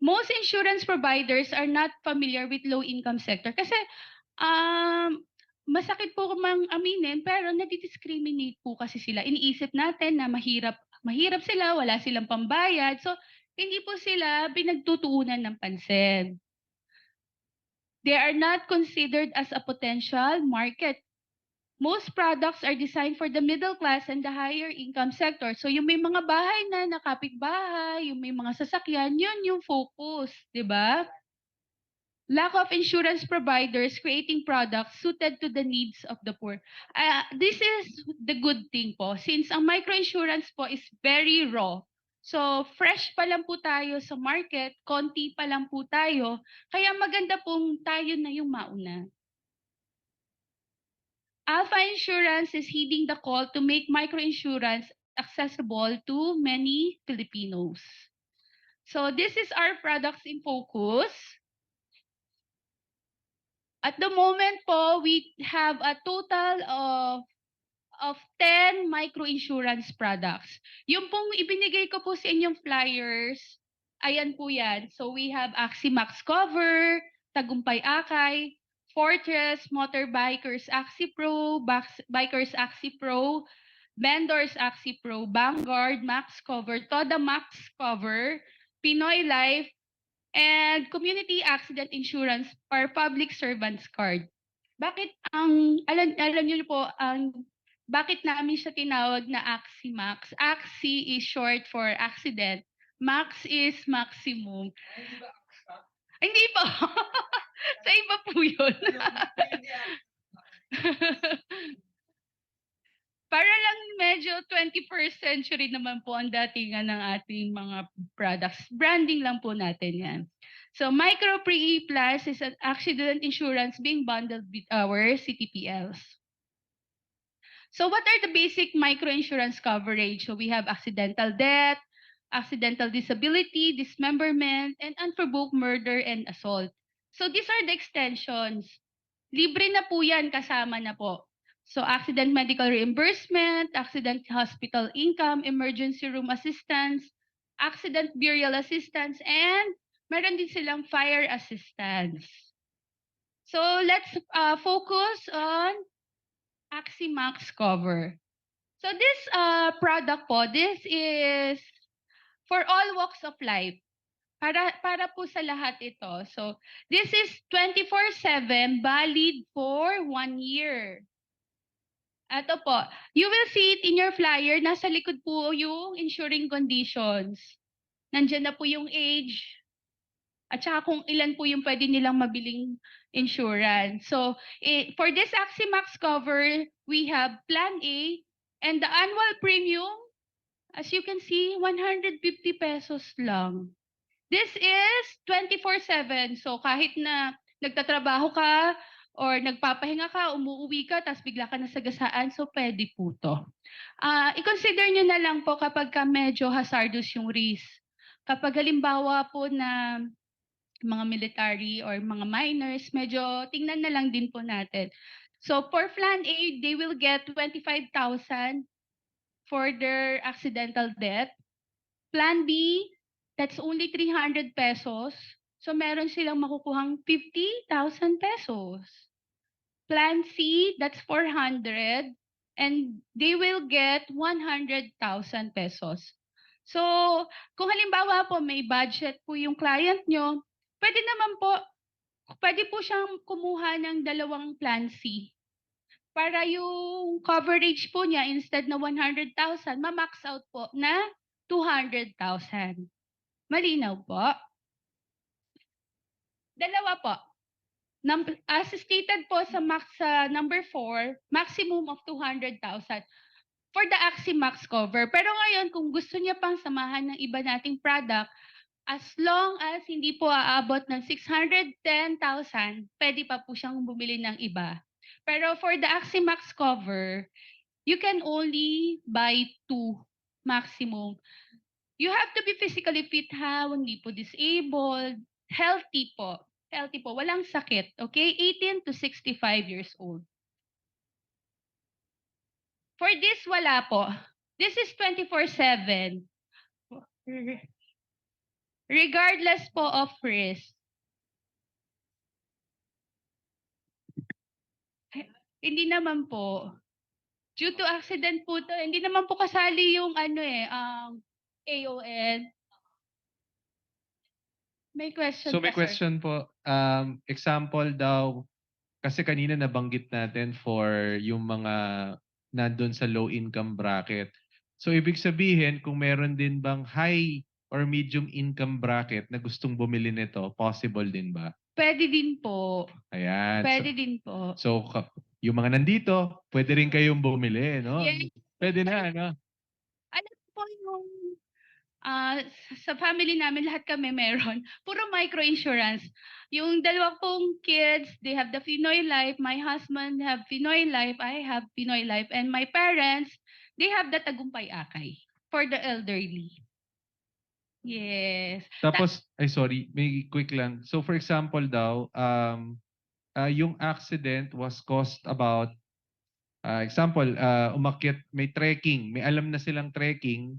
Most insurance providers are not familiar with low-income sector kasi masakit po mang aminin pero nadi-discriminate po kasi sila. Iniisip natin na mahirap sila, wala silang pambayad. So hindi po sila pinagtutuunan ng pansin. They are not considered as a potential market. Most products are designed for the middle class and the higher income sector. So yung may mga bahay na nakapitbahay, yung may mga sasakyan, yun yung focus, di ba? Lack of insurance providers creating products suited to the needs of the poor. This is the good thing po. Since ang microinsurance po is very raw. So, fresh pa lang po tayo sa market, konti pa lang po tayo, kaya maganda pong tayo na yung mauna. Alpha Insurance is heeding the call to make microinsurance accessible to many Filipinos. So this is our products in focus. At the moment po, we have a total of 10 microinsurance products. Yung pong ibinigay ko po sa inyong flyers, ayan po yan. So we have Aximax Cover, Tagumpay Akay, Fortress, Motorbikers Axi Pro, Bikers Axi Pro, Vendors Axi Pro, Vanguard, Max Cover, Toda Max Cover, Pinoy Life, and Community Accident Insurance or Public Servants Card. Bakit alam niyo po bakit namin siya tinawag na Aximax? Axi is short for accident. Max is maximum. Hindi po. Sa iba po yun. Para lang medyo 21st century naman po ang datingan ng ating mga products. Branding lang po natin yan. So Micro Pre Plus is an accident insurance being bundled with our CTPLs. So what are the basic microinsurance coverage? So we have accidental death, accidental disability, dismemberment, and unprovoked murder and assault. So these are the extensions. libre na po yan, kasama na po. So accident medical reimbursement, accident hospital income, emergency room assistance, accident burial assistance, and meron din silang fire assistance. So let's focus on AxiMax cover. So this product po, this is for all walks of life. Para po sa lahat ito. So this is 24/7, valid for 1 year. Ito po, you will see it in your flyer. Nasa likod po yung insuring conditions. Nandiyan na po yung age, at saka kung ilan po yung pwede nilang mabiling insurance. So, for this AxiMax cover, we have Plan A, and the annual premium, as you can see, 150 pesos lang. This is 24/7. So, kahit na nagtatrabaho ka or nagpapahinga ka, umuwi ka, tapos bigla ka nasagasaan, so pwede po to. I-consider nyo na lang po kapag ka medyo hazardous yung risk. Kapag halimbawa po na mga military or mga minors, medyo tingnan na lang din po natin. So for Plan A, they will get 25,000 for their accidental death. Plan B, that's only 300 pesos. So meron silang makukuhang 50,000 pesos. Plan C, that's 400, and they will get 100,000 pesos. So, kung halimbawa po may budget po yung client nyo, pwede po siyang kumuha ng dalawang Plan C. Para yung coverage po niya, instead na 100,000, ma-max out po na 200,000. Malinaw po? Dalawa po. As stated po sa number 4, maximum of 200,000 for the AxiMax cover. Pero ngayon, kung gusto niya pang samahan ng iba nating product, as long as hindi po aabot ng 610,000, pwede pa po siyang bumili ng iba. Pero for the AxiMax cover, you can only buy 2 maximum. You have to be physically fit ha, hindi po disabled, healthy po. Healthy po, walang sakit, okay? 18 to 65 years old. For this, wala po. This is 24/7. Regardless po of risk. Hindi naman po. Due to accident po to, hindi naman po kasali yung AON. May question So may pa, sir. question po, example daw, kasi kanina nabanggit natin for yung mga nandun sa low income bracket. So ibig sabihin, kung meron din bang high or medium income bracket na gustong bumili nito, possible din ba? Pwede din po. Ayan. Pwede din po. So yung mga nandito, pwede rin kayong bumili, no? Yes. Pwede na, no? Ano po yung sa family namin, lahat kami meron. Puro micro-insurance. Yung dalawa kong kids, they have the Pinoy Life. My husband have Pinoy Life. I have Pinoy Life. And my parents, they have the Tagumpay Akay for the elderly. Yes. Tapos, sorry, may quick lang. So for example daw, yung accident was caused about, example, umakyat, may trekking, may alam na silang trekking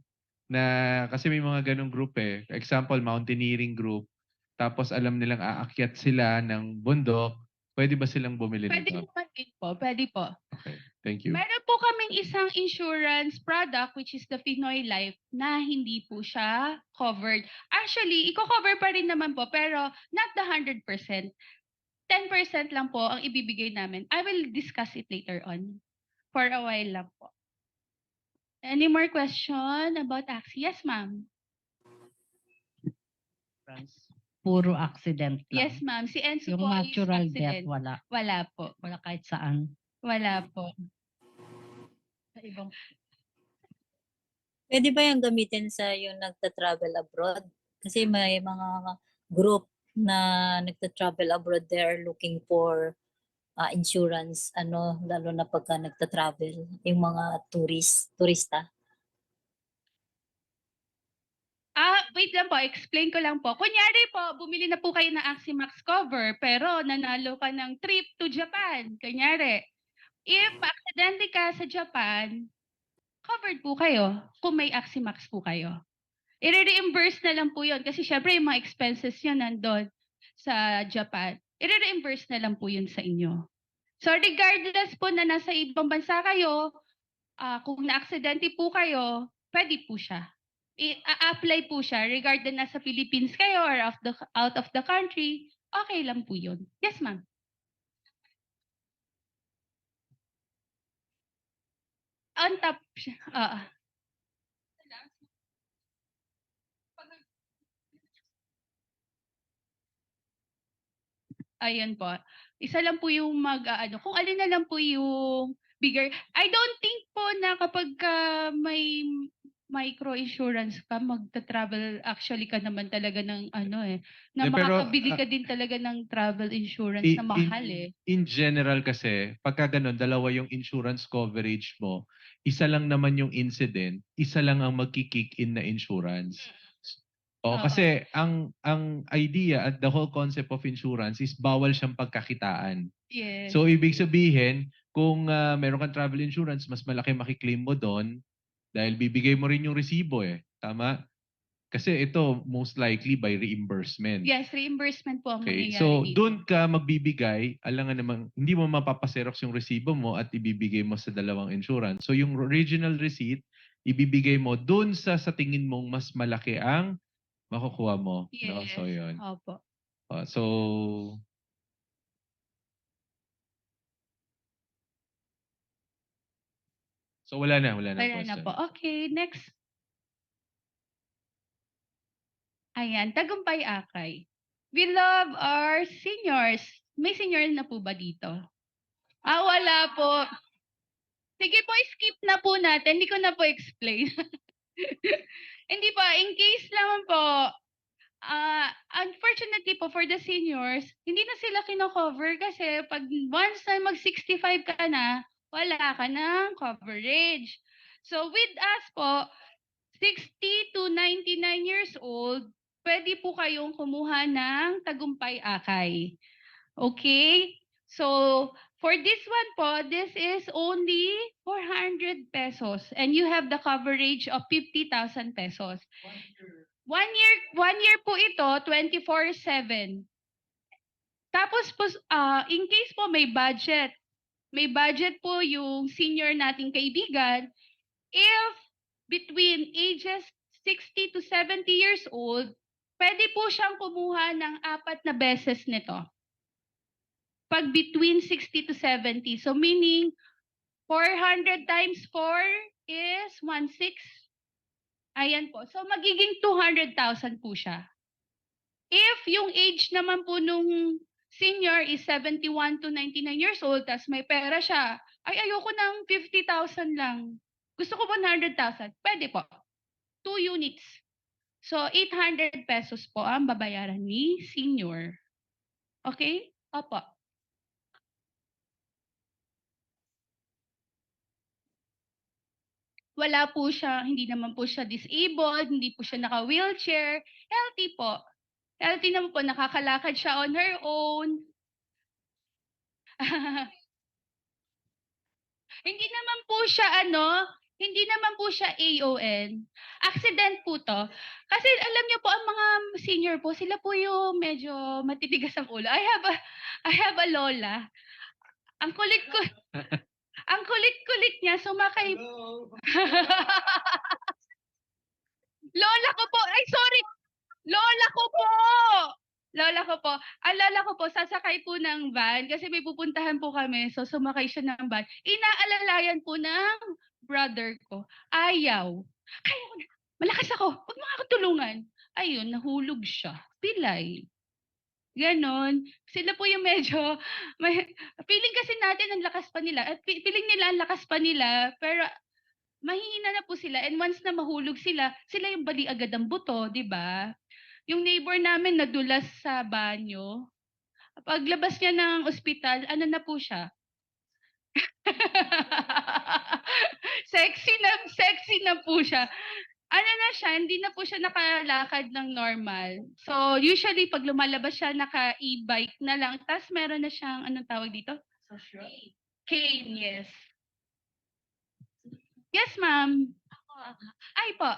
na kasi may mga ganong group eh. Example, mountaineering group. Tapos alam nilang aakyat sila ng bundok. Pwede ba silang bumili Pwede nito? naman din po. Pwede po. Okay, thank you. Meron po kaming isang insurance product which is the Pinoy Life na hindi po siya covered. Actually, i-cover pa rin naman po pero not the 100%. 10% lang po ang ibibigay namin. I will discuss it later on. For a while lang po. Any more question about Axie? Yes, ma'am. Puro accident lang. Yes, ma'am. Si Enzo Yung po is natural death, accident. wala. Wala po. Wala kahit saan. Wala po. Sa ibang Pwede ba yung gamitin sa yung nagta-travel abroad? Kasi may mga group na nagta-travel abroad, they're looking for insurance, lalo na pagka nagta-travel, yung mga turista. wait lang po, explain ko lang po. Kunyari po, bumili na po kayo ng Aximax cover, pero nanalo ka ng trip to Japan. Kunyari, if accidentally ka sa Japan, covered po kayo kung may Aximax po kayo. I-reimburse na lang po yun kasi syempre yung mga expenses nyo nandun sa Japan. I-reimburse na lang po yun sa inyo. So regardless po na nasa ibang bansa kayo, kung na-aksidente po kayo, pwede po siya. I-apply po siya regardless nasa Philippines kayo or out of the country, okay lang po yun. Yes, ma'am. On top siya. Ayun po. Isa lang po yung kung alin na lang po yung bigger. I don't think po na kapag may micro-insurance ka, magta-travel actually ka naman talaga ng na Pero, makakabili ka din talaga ng travel insurance na mahal eh. In general kasi, pagka ganun, dalawa yung insurance coverage mo, isa lang naman yung incident, isa lang ang magki-kick in na insurance. Oo. Kasi ang idea at the whole concept of insurance is bawal siyang pagkakitaan. Yes. So ibig sabihin, kung meron kang travel insurance, mas malaki makiklaim mo doon dahil bibigay mo rin yung resibo eh. Tama? Kasi ito most likely by reimbursement. Yes, reimbursement po ang Okay. mangyayari So dito. doon ka magbibigay, alangan namang hindi mo mapapaserox yung resibo mo at ibibigay mo sa dalawang insurance. So yung original receipt, ibibigay mo doon sa tingin mong mas malaki ang makukuha mo. No? Yes. So yun. Opo. So wala na Wala na question. po. Okay, next. Ayan, Tagumpay Akay. We love our seniors. May senior na po ba dito? Wala po. Sige po, skip na po natin. Hindi ko na po explain. Hindi po, in case naman po, unfortunately po for the seniors, hindi na sila kino-cover kasi pag once na mag-65 ka na, wala ka ng coverage. So with us po, 60 to 99 years old, pwede po kayong kumuha ng Tagumpay Akay. Okay? So, for this one po, this is only 400 pesos and you have the coverage of 50,000 pesos. 1 year po ito, 24/7. Tapos po, in case po may budget po yung senior nating kaibigan, if between ages 60 to 70 years old, pwede po siyang kumuha ng 4 na beses nito. Pag between 60 to 70. So meaning, 400 times 4 is 1.6. Ayan po. So magiging 200,000 po siya. If yung age naman po nung senior is 71 to 99 years old, tas may pera siya, ay ayoko ng 50,000 lang. Gusto ko 100,000. Pwede po. 2 units. So 800 pesos po ang babayaran ni senior. Okay? Opo. Wala po siya, hindi naman po siya disabled, hindi po siya naka-wheelchair. Healthy po. Healthy naman po, nakakalakad siya on her own. Hindi naman po siya hindi naman po siya AON. Accident po to. Kasi alam niyo po, ang mga senior po, sila po yung medyo matitigas ang ulo. I have a lola. Ang kulit niya, sumakay. Lola ko po, ay sorry. Lola ko po. Alala ko po, sasakay po ng van kasi may pupuntahan po kami. So sumakay siya ng van. Inaalalayan po ng brother ko. Ayaw. Kaya ko na. Malakas ako. Huwag mo ako tulungan. Ayun, nahulog siya. Pilay. Ganon. Sila po yung medyo, feeling kasi natin ang lakas pa nila. At feeling nila ang lakas pa nila. Pero mahihina na po sila. And once na mahulog sila, sila yung bali agad ang buto, di ba? Yung neighbor namin nadulas sa banyo. Paglabas niya ng ospital, ano na po siya? Sexy na po siya. ano na siya, hindi na po siya nakalakad ng normal. So, usually, pag lumalabas siya, naka-e-bike na lang. Tapos, meron na siyang, anong tawag dito? Cane, yes. Yes, ma'am. Ay po.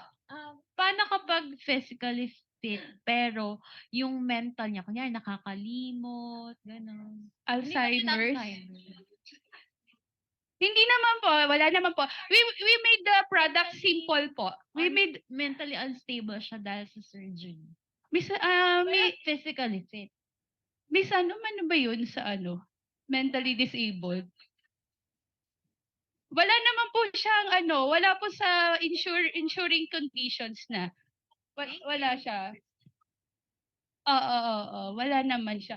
Paano kapag physically fit pero yung mental niya, kunyari nakakalimot, gano'n. Alzheimer's. Hindi naman po, wala naman po. We made the product simple po. We made, Mentally unstable siya dahil sa surgery. miss, may, Physically fit. miss ano ba yun sa ano? Mentally disabled. Wala naman po siyang ano, wala po sa insuring conditions na. Wala siya. Oo, wala naman siya.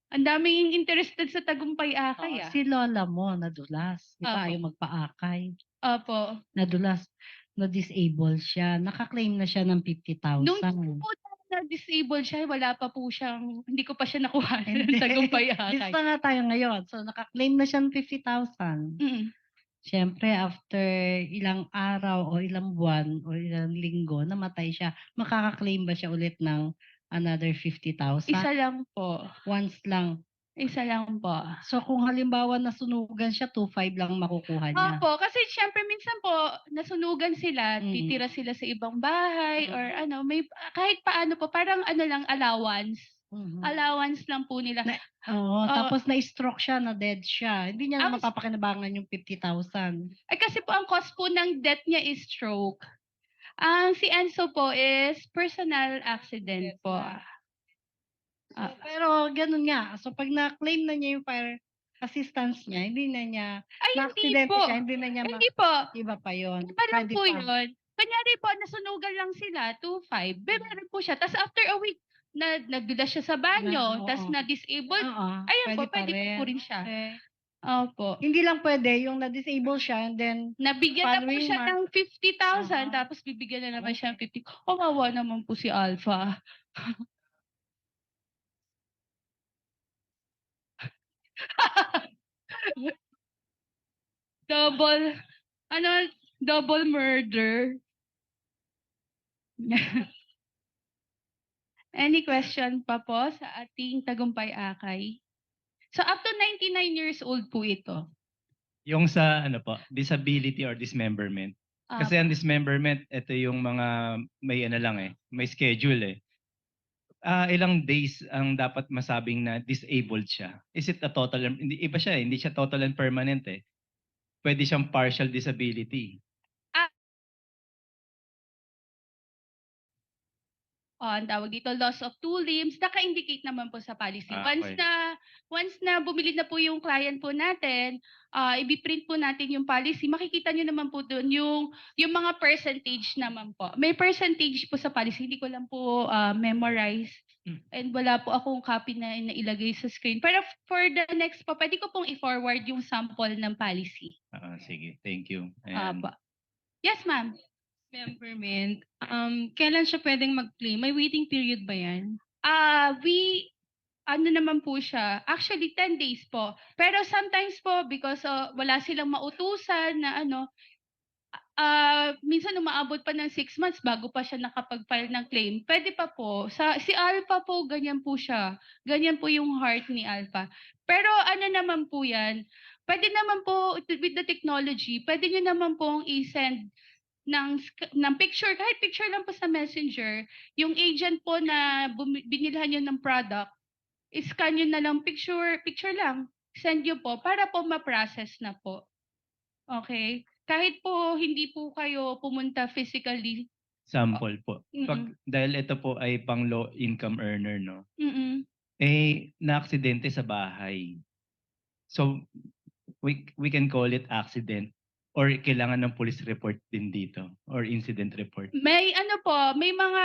Ang daming interested sa Tagumpay Akay ah. Si lola mo nadulas. Di ba Apo. ayaw magpaakay? Opo. Nadulas. Na-disable siya. Naka-claim na siya ng 50,000. Nung po na-disable siya, wala pa po siyang, hindi ko pa siya nakuha ng Hindi. Tagumpay Akay. Lista nga tayo ngayon. So, naka-claim na siya ng 50,000. Mm. Siyempre, after ilang araw o ilang buwan o ilang linggo, namatay siya. Makaka-claim ba siya ulit ng another 50,000? Isa lang po. Once lang. Isa lang po. So, kung halimbawa nasunugan siya, 2,500 lang makukuha niya. Opo, kasi syempre minsan po, nasunugan sila, Mm. titira sila sa ibang bahay, Mm. or ano, may, kahit paano po, parang ano lang, allowance. Mhm. Allowance lang po nila. Oo, Ah, tapos na-stroke siya, na-dead siya. Hindi niya Ang- mapapakinabangan yung 50,000. Ay kasi po, ang cause po ng death niya is stroke. Ang si Enzo po is personal accident po. Pero ganun nga. So, pag na-claim na niya yung fire assistance niya, hindi na niya, Ay, hindi na-aksidente po. siya, hindi na niya Hindi po. iba pa yun. Iba lang Pwede po pa. yun. Kunyari po, nasunugan lang sila, 2.5, meron po siya. Tapos after a week, nagdulas siya sa banyo, Oo. tapos na-disabled, Oo, ayun po, pwede po rin siya. Opo. Hindi lang pwede yung na-disable siya and then Nabigyan na po Following siya month. ng 50,000, Oo. tapos bibigyan na naman siya ng 50. Kawawa naman po si Alpha. Double, ano, double murder. Any question pa po sa ating Tagumpay Akay? So up to 99 years old po ito. Yung sa ano po, disability or dismemberment. Kasi ang dismemberment, ito yung mga may ano lang may schedule ilang days ang dapat masabing na disabled siya? Is it a total, hindi, iba siya hindi siya total and permanent Pwede siyang partial disability. Ang tawag dito, loss of 2 limbs, naka-indicate naman po sa policy. Ah, okay. Once na bumili na po yung client po natin, i-print po natin yung policy, makikita nyo naman po doon yung mga percentage naman po. May percentage po sa policy, hindi ko lang po memorize. And wala po akong copy na ilagay sa screen. Pero for the next po, pwede ko pong i-forward yung sample ng policy. Sige, thank you. And, Apo. Yes, ma'am. Dismemberment, kailan siya pwedeng mag-claim? May waiting period ba yan? Ano naman po siya, actually 10 days po. Pero sometimes po, because wala silang mautusan na ano, minsan umaabot pa ng 6 months bago pa siya nakapag-file ng claim. Pwede pa po. Si Alpha po, ganyan po siya. Ganyan po yung heart ni Alpha. Pero ano naman po yan, pwede naman po, with the technology, pwede nyo naman pong i-send ng picture, kahit picture lang po sa messenger, yung agent po na binilhan nyo ng product, scan nyo na lang picture lang, send nyo po para po ma-process na po. Okay? Kahit po hindi po kayo pumunta physically. sample po. Dahil ito po ay pang low income earner, no? Na-aksidente sa bahay. So, we can call it accident or kailangan ng police report din dito or incident report. May ano po, may mga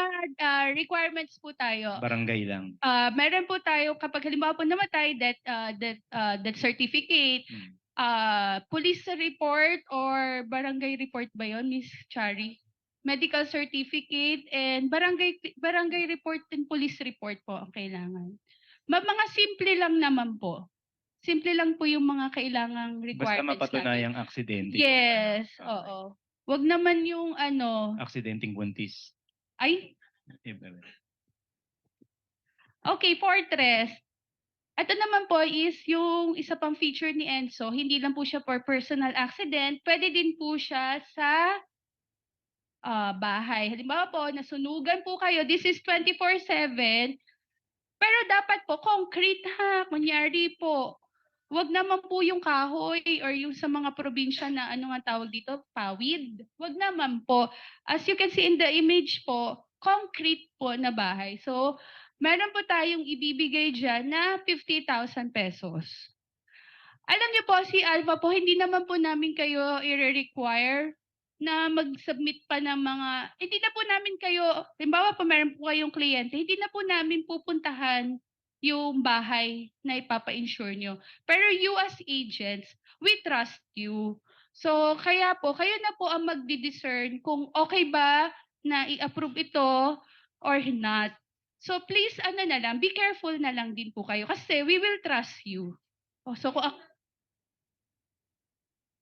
requirements po tayo. Barangay lang. Meron po tayo kapag halimbawa po namatay, that certificate, police report or barangay report ba yon, Miss Chari? Medical certificate and barangay report and police report po ang kailangan. Mga simple lang naman po. Simple lang po yung mga kailangang Basta requirements natin. mapatunayang aksidente. Yes, Okay. oo. Wag naman yung ano, Aksidenteng buntis. ay, Iba. okay, Fortress. Ito naman po is yung isa pang feature ni Enso, hindi lang po siya for personal accident, pwede din po siya sa bahay. Halimbawa po, nasunugan po kayo, this is 24/7, pero dapat po concrete ha, kunyari po. Wag naman po yung kahoy or yung sa mga probinsya na ano nga tawag dito, pawid. Wag naman po. As you can see in the image po, concrete po na bahay. So, meron po tayong ibibigay dyan na 50,000 pesos. Alam niyo po, si Alpha po, hindi naman po namin kayo i-require na mag-submit pa ng mga, hindi na po namin kayo, halimbawa po meron po kayong kliyente, hindi na po namin pupuntahan yung bahay na ipapa-insure nyo. Pero you as agents, we trust you. So, kaya po, kayo na po ang magdi-discern kung okay ba na i-approve ito or not. So, please, ano na lang, be careful na lang din po kayo kasi we will trust you. So, kung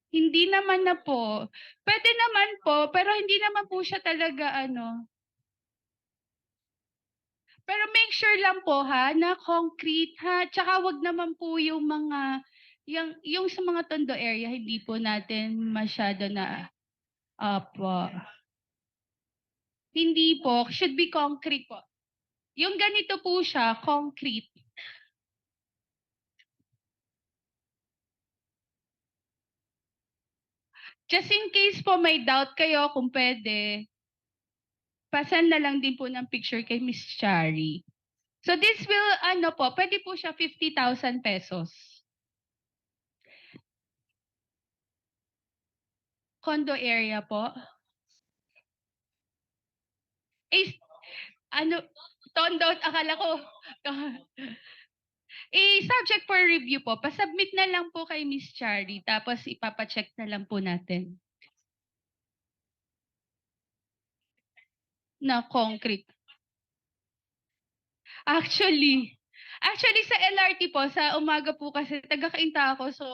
hindi naman na po. Pwede naman po, pero hindi naman po siya talaga ano. Pero make sure lang po ha, na concrete ha. Tsaka wag naman po yung mga, yung sa mga tondo area, hindi po natin masyado na, po. Hindi po, should be concrete po. Yung ganito po siya, concrete. Just in case po may doubt kayo kung pwede, pasan na lang din po ng picture kay Miss Chari. So this will, ano po, pwede po siya 50,000 pesos. Condo area po. Eh, ano, tondo, akala ko. Subject for review po. Pasubmit na lang po kay Miss Chari, tapos ipapacheck na lang po natin. Na concrete. Actually sa LRT po, sa umaga po kasi taga-Cainta ako. So,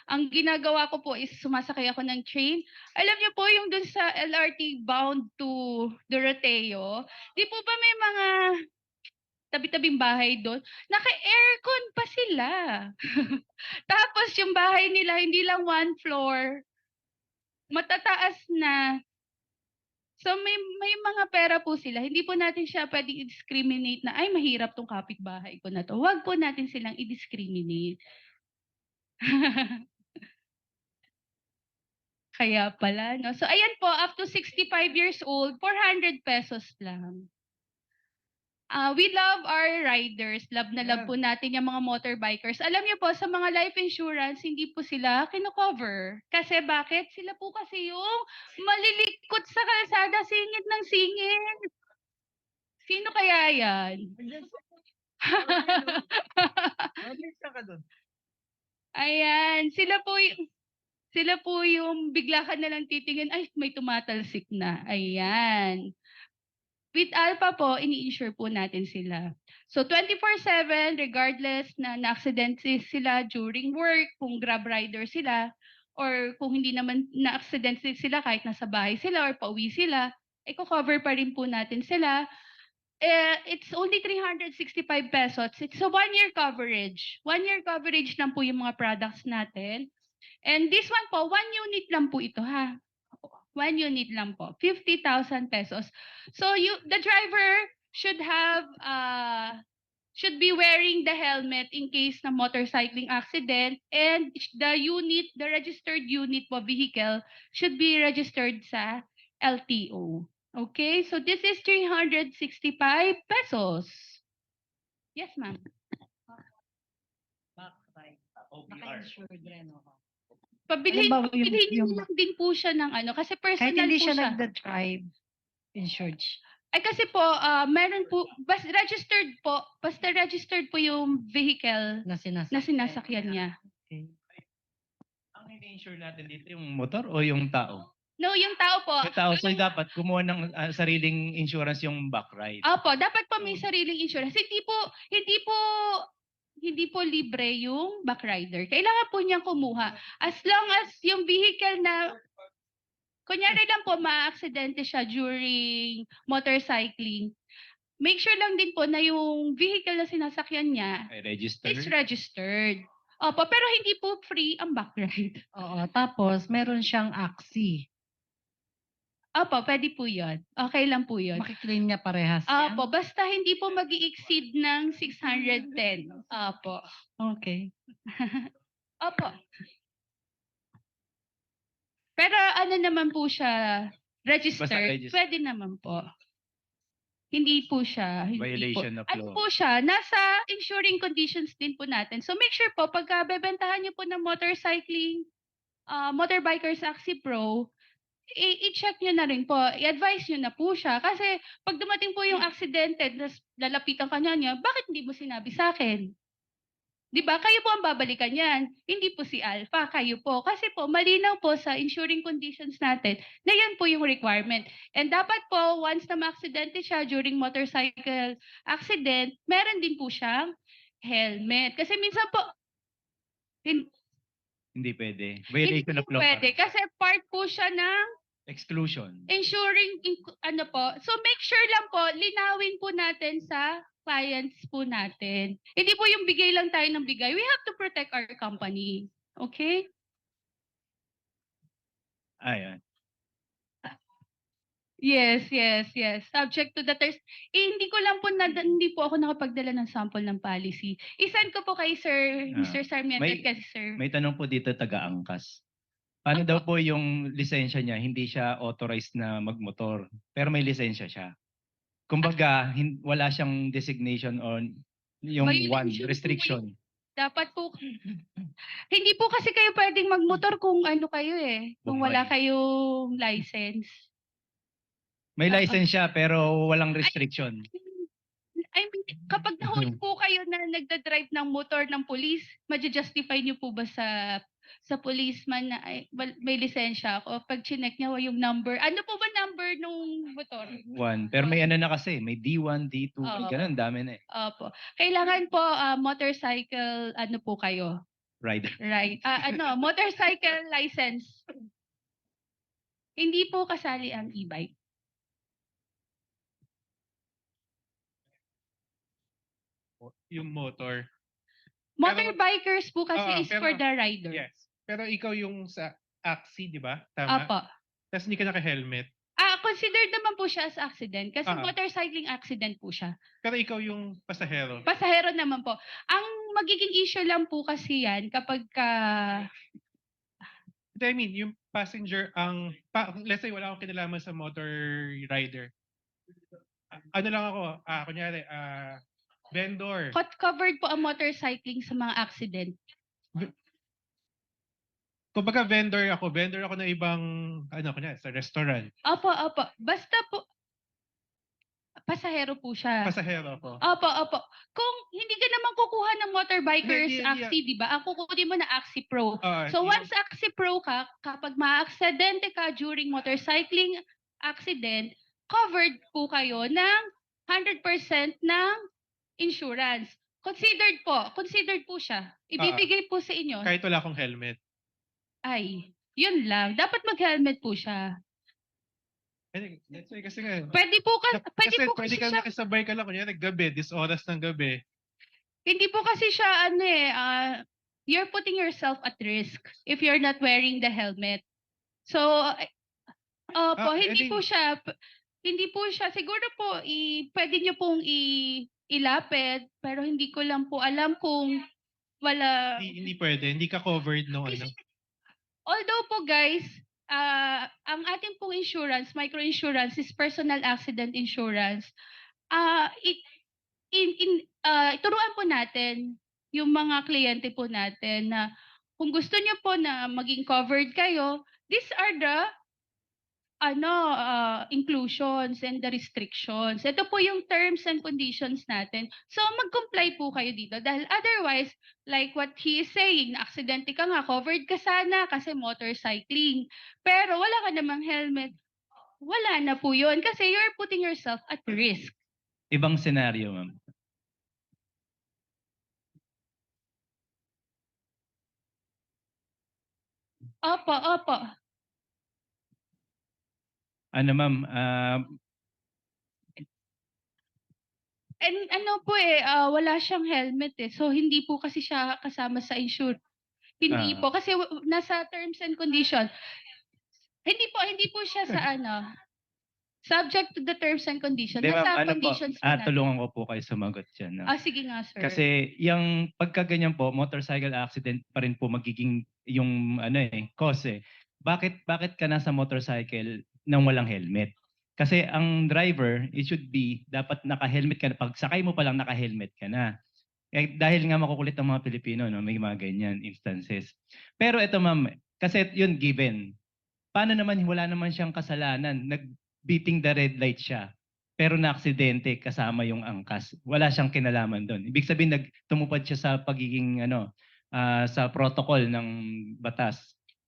ang ginagawa ko po is sumasakay ako ng train. Alam niyo po yung dun sa LRT bound to Doroteo, di po ba may mga tabi-tabing bahay doon? Naka-aircon pa sila. Tapos yung bahay nila, hindi lang one floor, matataas na. So may mga pera po sila. Hindi po natin siya pwedeng i-discriminate na, ay mahirap tong kapitbahay ko na to. Huwag po natin silang i-discriminate. Kaya pala, no? So ayan po, up to 65 years old, 400 pesos lang. We love our riders. Love na love po natin yung mga motorbikers. Alam niyo po, sa mga life insurance, hindi po sila kino-cover. Kasi bakit? Sila po kasi yung malilikot sa kalsada, singit ng singit. Sino kaya yan? Ayan, sila po yung bigla ka na lang titingin, ay, may tumatalsik na. Ayan. With Alpha po, ini-insure po natin sila. So 24/7, regardless na na-accident sila during work, kung grab rider sila, or kung hindi naman na-accident sila kahit nasa bahay sila or pauwi sila, cover pa rin po natin sila. It's only 365 pesos. It's a 1-year coverage. 1-year coverage lang po yung mga products natin. And this one po, 1 unit lang po ito ha. 1 unit lang po, 50,000 pesos. So the driver should be wearing the helmet in case na motorcycling accident, and the registered unit po vehicle should be registered sa LTO. Okay, so this is 365 pesos. Yes, ma'am. Naka-insured rin, oo. Pabilhin Halimbawa, niyo yung- lang din po siya ng ano, kasi Kahit personal hindi po siya siya. nagda-drive, insured siya. Ay kasi po, meron po, basta registered po yung vehicle Na na sinasakyan niya. Okay. Ang ini-insure natin dito yung motor o yung tao? No, yung tao po. Yung tao, so dapat kumuha ng sariling insurance yung back ride. Opo, dapat po may sariling insurance. Hindi hindi po libre yung backrider. Kailangan po niyang kumuha. As long as yung vehicle na, kunyari lang po ma-aksidente siya during motorcycling, make sure lang din po na yung vehicle na sinasakyan niya I register. is registered. Opo, pero hindi po free ang backride. Oo, tapos meron siyang aksi. Opo, pwede po yun. Okay lang po yun. Makiklaim niya parehas yan? Opo, basta hindi po mag-i-exceed ng 610. Opo. Okay. Opo. Pero ano naman po siya, registered, registered. pwede naman po. Hindi po siya. Hindi Violation po. of Ano law. po siya, nasa insuring conditions din po natin. So make sure po, pagka bebentahan niyo po ng motorcycling, Motorbikers Axi Pro, i-check nyo na rin po, i-advise nyo na po siya. Kasi pag dumating po yung aksidente, tapos lalapitan ka niya, bakit hindi mo sinabi sa akin? Di ba? Kayo po ang babalikan yan. Hindi po si Alpha, kayo po. Kasi po, malinaw po sa insuring conditions natin na yan po yung requirement. And dapat po, once na ma-aksidente siya during motorcycle accident, meron din po siyang helmet. Kasi minsan po, Hindi pwede. hindi Violation of po law. pwede. Kasi part po siya ng Exclusion. ensuring, ano po. So make sure lang po, linawin po natin sa clients po natin. Hindi po yung bigay lang tayo ng bigay. We have to protect our company. Okay? Ayan. Yes. Subject to the terms. Hindi ko lang po, hindi po ako nakapagdala ng sample ng policy. Isend ko po kay Sir, Mr. Sarmiento may- kasi Sir. May tanong po dito taga-angkas. Paano daw po yung lisensya niya? Hindi siya authorized na magmotor, pero may lisensya siya. Kumbaga, wala siyang designation on yung Violation po restriction. Dapat po, hindi po kasi kayo pwedeng magmotor kung ano kayo kung wala kayong license. May license siya pero walang restriction. I mean, kapag nahuli po kayo na nagda-drive ng motor ng police, ma-justify niyo po ba sa policeman na may lisensya ako? Pag chinek niya yung number, ano po ba number nung motor? One. Pero may ano na kasi, may D1, D2, Oo. ganun, dami na eh. Opo. Kailangan po motorcycle, ano po kayo? Rider. Right. Motorcycle license. Hindi po kasali ang e-bike. Yung motor. Motorbikers po kasi Oo, is for pero- the rider. Yes. Pero ikaw yung sa Axi, di ba? Tama? Apo. Tapos hindi ka naka-helmet. Considered naman po siya as accident kasi Ah. motorcycling accident po siya. Pero ikaw yung pasahero. Pasahero naman po. Ang magiging issue lang po kasi yan kapag I mean, yung passenger let's say wala akong kinalaman sa motor rider. Ano lang ako, kunyari, vendor. covered po ang motorcycling sa mga accident. Kumbaga vendor ako na ibang, kunyari, sa restaurant. Opo. Basta po, pasahero po siya. Pasahero ako. Opo. Kung hindi ka naman kukuha ng motorbikers Hindi, Axi, di ba? Ang kukunin mo na Axi Pro. So Yung- once Axi Pro ka, kapag ma-aksidente ka during motorcycling accident, covered po kayo ng 100% ng insurance. Considered po siya. Ibibigay po sa inyo. kahit wala akong helmet. Ay, yun lang. Dapat mag-helmet po siya. Let's say, kasi nga, Pwede po kasi kasi pwede ka siya, nakisabay ka lang, kunyari, gabi, oras ng gabi. hindi po kasi siya you're putting yourself at risk if you're not wearing the helmet. So, hindi po siya, siguro po, pwede nyo pong ilapit, pero hindi ko lang po alam kung wala. Hindi pwede, hindi ka covered nung ano. Although po guys, ang ating pong insurance, micro-insurance is personal accident insurance. Turuan po natin yung mga kliyente po natin na kung gusto niyo po na maging covered kayo, these are the inclusions and the restrictions. Ito po yung terms and conditions natin. So mag-comply po kayo dito dahil otherwise, like what he is saying, na aksidente ka nga, covered ka sana kasi motorcycling. Pero wala ka namang helmet. Wala na po yun kasi you're putting yourself at risk. Ibang senaryo, ma'am. Opo, opo. Ano ma'am, And ano po wala siyang helmet So hindi po kasi siya kasama sa Hindi Ah. po kasi nasa terms and condition. Hindi po siya sa subject to the terms and condition. Hindi ma'am, Nasa ano po, conditions po natin. tulungan ko po kayo sumagot diyan 'no. Sige nga, sir. Kasi yung pagka ganyan po, motorcycle accident pa rin po magiging yung cause eh. Bakit ka nasa motorcycle nang walang helmet? Kasi ang driver, it should be dapat naka-helmet ka na. Pag sakay mo pa lang naka-helmet ka na. Eh, dahil nga makukulit ang mga Pilipino, no, may mga ganyan instances. Pero ito ma'am, kasi yun given. Paano naman wala naman siyang kasalanan? Nag-beating the red light siya. Pero na-aksidente kasama yung angkas. Wala siyang kinalaman doon. Ibig sabihin tumupad siya sa pagiging sa protocol ng batas.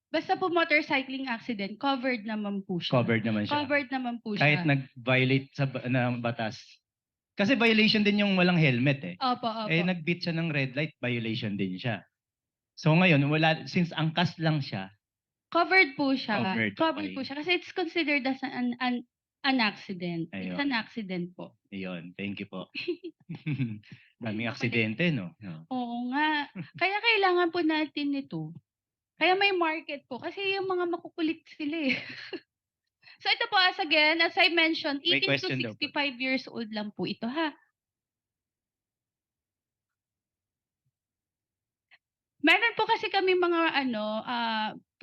Basta po motorcycling accident, covered naman po siya. Covered naman siya. Covered naman po siya. Kahit nag-violate ng batas. Kasi violation din yung walang helmet eh. Opo, opo. Nag-beat siya ng red light, violation din siya. So ngayon, since angkas lang siya, Covered po siya. Covered, okay. po siya kasi it's considered as an accident. It's Ayun. an accident po. ayun, thank you po. Daming aksidente, no? No. Oo nga. Kaya kailangan po natin ito. Kaya may market po. Kasi yung mga makukulit sila So ito po, as I mentioned, May 18 to question daw po. 65 years old lang po ito ha. Meron po kasi kami mga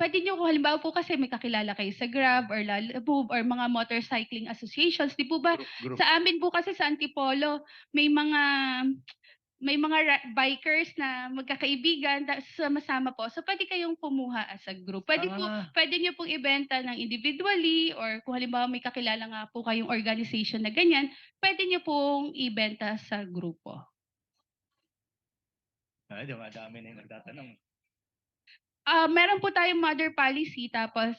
pwede nyo kung halimbawa po kasi may kakilala kayo sa Grab or Lalamove or mga motorcycling associations, di po ba? Group. Sa amin po kasi sa Antipolo, may mga bikers na magkakaibigan, sama-sama po. So pwede kayong kumuha as a group. Pwede nyo pong ibenta ng individually or kung halimbawa may kakilala nga po kayong organization na ganyan, pwede nyo pong ibenta sa grupo. Dumadami na yung nagtatanong. Meron po tayong mother policy tapos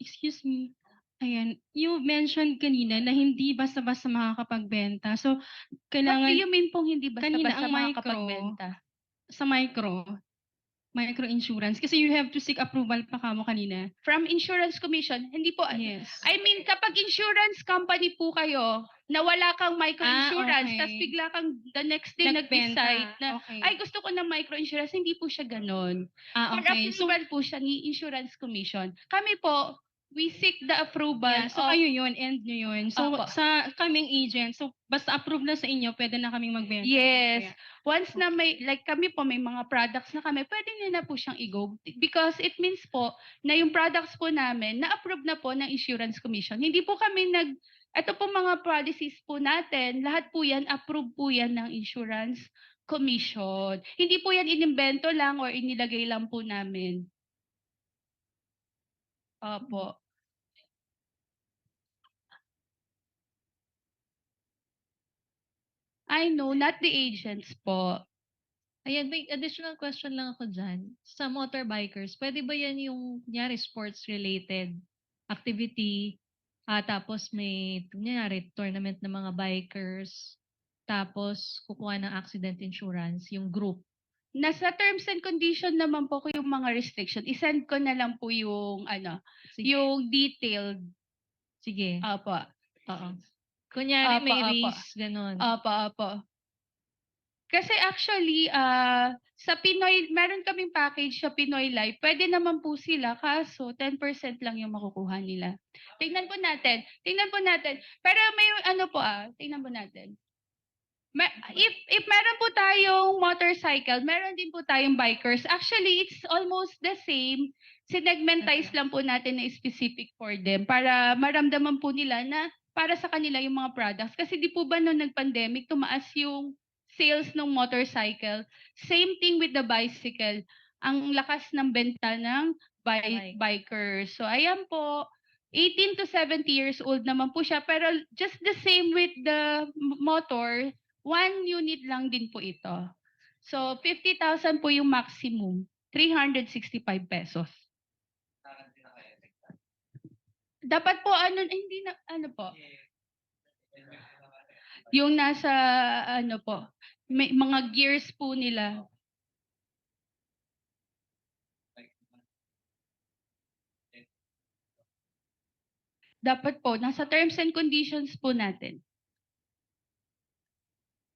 Excuse me. Ayan, you mentioned kanina na hindi basta-basta makakapagbenta. So, what do kailangan you mean pong hindi kanina basta-basta ang makakapagbenta? sa micro insurance. Kasi you have to seek approval pa kamo kanina. From Insurance Commission, hindi po. Yes. I mean, kapag insurance company po kayo, na wala kang micro-insurance, okay. tapos bigla kang the next day Nagbenta. nag-decide na, Okay. ay gusto ko ng micro-insurance, hindi po siya ganon. For Okay. So, approval po siya ni Insurance Commission. Kami po, we seek the approval yeah, so of kayo yun, end nyo yun. So, Opo. sa kaming agent, so basta approve na sa inyo, pwede na kaming magbenta. Yes. Yeah. Once na kami po, may mga products na kami, pwede nyo na po siyang i-go. Because it means po, na yung products po namin, na-approve na po ng Insurance Commission. Hindi po kami ito po mga policies po natin, lahat po yan, approve po yan ng Insurance Commission. Hindi po yan inimbento lang or inilagay lang po namin. Opo. I know, not the agents po. Ayan, may additional question lang ako dyan. Sa motorbikers, pwede ba yan yung, kunyari, sports-related activity, tapos may, kunyari, tournament ng mga bikers, tapos kukuha ng accident insurance, yung group. Nasa terms and condition naman po ko yung mga restriction. I-send ko na lang po yung Sige. yung detailed. Sige. Opo. Oo. Kunyari, may Opo. race, ganun. Opo. Kasi actually, sa Pinoy, meron kaming package sa Pinoy Life. Pwede naman po sila, kaso 10% lang yung makukuha nila. Tingnan po natin. Pero may tingnan po natin. If meron po tayong motorcycle, meron din po tayong bikers. Actually, it's almost the same. Sinegmentize lang po natin na specific for them para maramdaman po nila na para sa kanila yung mga products. Kasi di po ba nung nag-pandemic, tumaas yung sales ng motorcycle. Same thing with the bicycle. Ang lakas ng benta ng bikers. So, ayan po. 18 to 70 years old naman po siya. Pero just the same with the motor, 1 unit lang din po ito. So, 50,000 po yung maximum. 365 pesos. Dapat po, hindi na, po. Yung nasa, po, may mga gears po nila. dapat po, nasa terms and conditions po natin.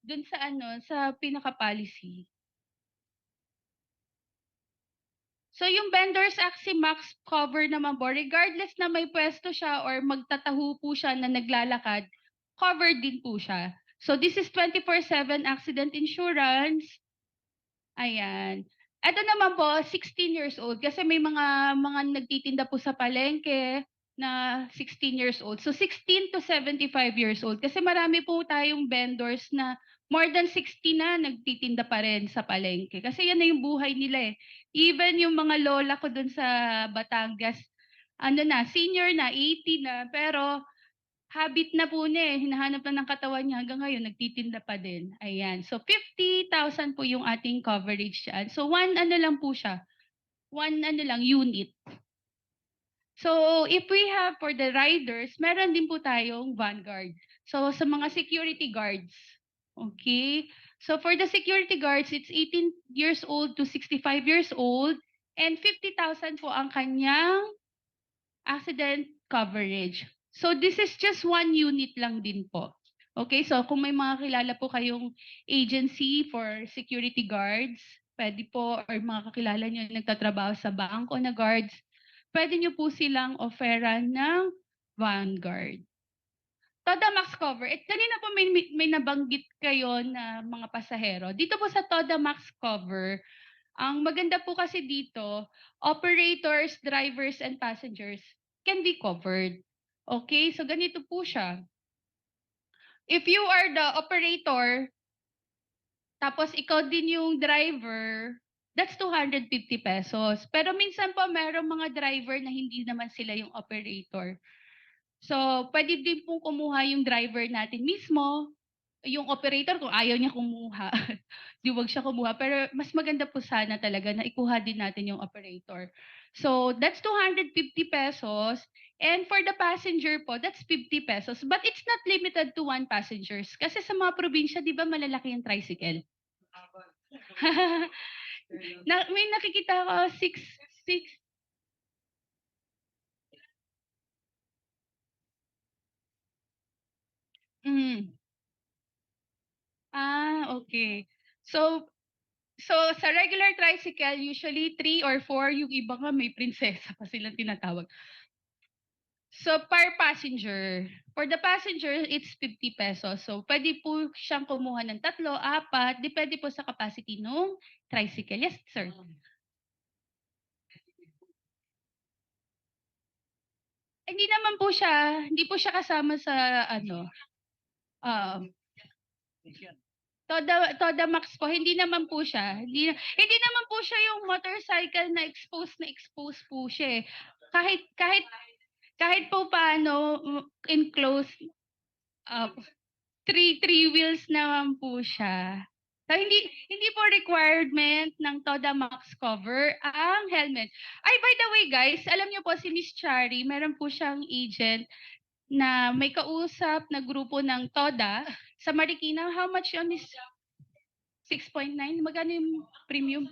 Dun sa sa pinaka-policy. So yung Vendors Act si Max cover naman po, regardless na may pwesto siya or magtataho po siya na naglalakad, covered din po siya. So this is 24/7 accident insurance. Ayan. Ito naman po, 16 years old. Kasi may mga nagtitinda po sa palengke na 16 years old. So 16 to 75 years old. Kasi marami po tayong vendors na more than 60 na nagtitinda pa rin sa palengke. Kasi yan na yung buhay nila eh. Even yung mga lola ko dun sa Batangas, senior na, 80 na, pero habit na po niya eh, hinahanap na ng katawan niya hanggang ngayon nagtitinda pa din. Ayan. So 50,000 po yung ating coverage diyan. So one lang po siya. One unit. So if we have for the riders, meron din po tayong vanguard. So sa mga security guards. Okay? So for the security guards, it's 18 years old to 65 years old and 50,000 po ang kanyang accident coverage. So this is just one unit lang din po. Okay, so kung may mga kilala po kayong agency for security guards, pwede po, or mga kakilala nyo nagtatrabaho sa bangko na guards, pwede nyo po silang offeran ng Vanguard. Toda Max cover. Kanina po may nabanggit kayo na mga pasahero. Dito po sa Toda Max cover, ang maganda po kasi dito, operators, drivers, and passengers can be covered. Okay, so ganito po siya. If you are the operator, tapos ikaw din yung driver, that's 250 pesos. Pero minsan po merong mga driver na hindi naman sila yung operator. So, pwede din pong kumuha yung driver natin mismo, yung operator kung ayaw niya kumuha, di wag siya kumuha. Pero mas maganda po sana talaga na ikuha din natin yung operator. So, that's 250 pesos. And for the passenger po, that's 50 pesos. But it's not limited to one passengers. Kasi sa mga probinsya, di ba malalaki yung tricycle? May nakikita ko, 6. Mm. Okay. So sa regular tricycle, usually 3 or 4, yung iba nga may prinsesa pa silang tinatawag. So per passenger, for the passenger, it's 50 pesos. So pwede po siyang kumuha ng 3, 4, depende po sa capacity nung tricycle. Yes, sir. Hindi po siya kasama sa Toda Max po, hindi naman po siya. Hindi naman po siya yung motorcycle na expose po siya eh. Kahit po paano enclosed, three wheels naman po siya. So hindi po requirement ng Toda Max cover ang helmet. Ay, by the way guys, alam niyo po si Miss Chari, meron po siyang agent na may kausap na grupo ng Toda sa Marikina. How much yun is 6.9? Magkano yung premium?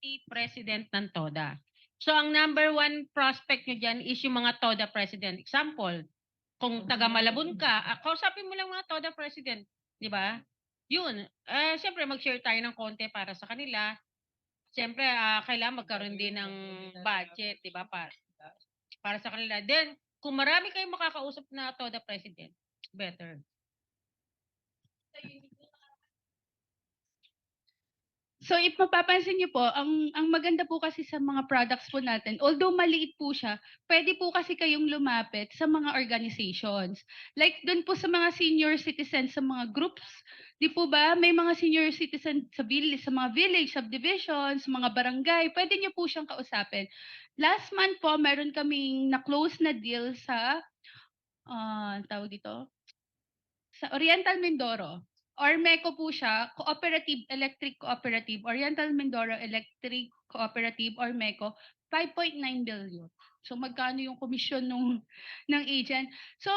80 president ng TODA. So ang number one prospect nyo dyan is yung mga TODA president. Example, kung taga Malabon ka, kausapin mo lang mga TODA president. Di ba? Yun. Siyempre mag-share tayo ng konti para sa kanila. Siyempre, kailangan magkaroon din ng budget, di ba? Para sa kanila. Then, kung marami kayong makakausap na TODA president, better. So if mapapansin niyo po, ang maganda po kasi sa mga products po natin, although maliit po siya, pwede po kasi kayong lumapit sa mga organizations. Like doon po sa mga senior citizens sa mga groups, di po ba may mga senior citizens sa mga village, subdivisions, mga barangay, pwede niyo po siyang kausapin. Last month po, meron kaming na-close na deal sa, tawag dito, sa Oriental Mindoro. Ormeco po siya, Cooperative Electric Cooperative, Oriental Mindoro Electric Cooperative, Ormeco, 5.9 billion. So magkano yung komisyon ng agent? So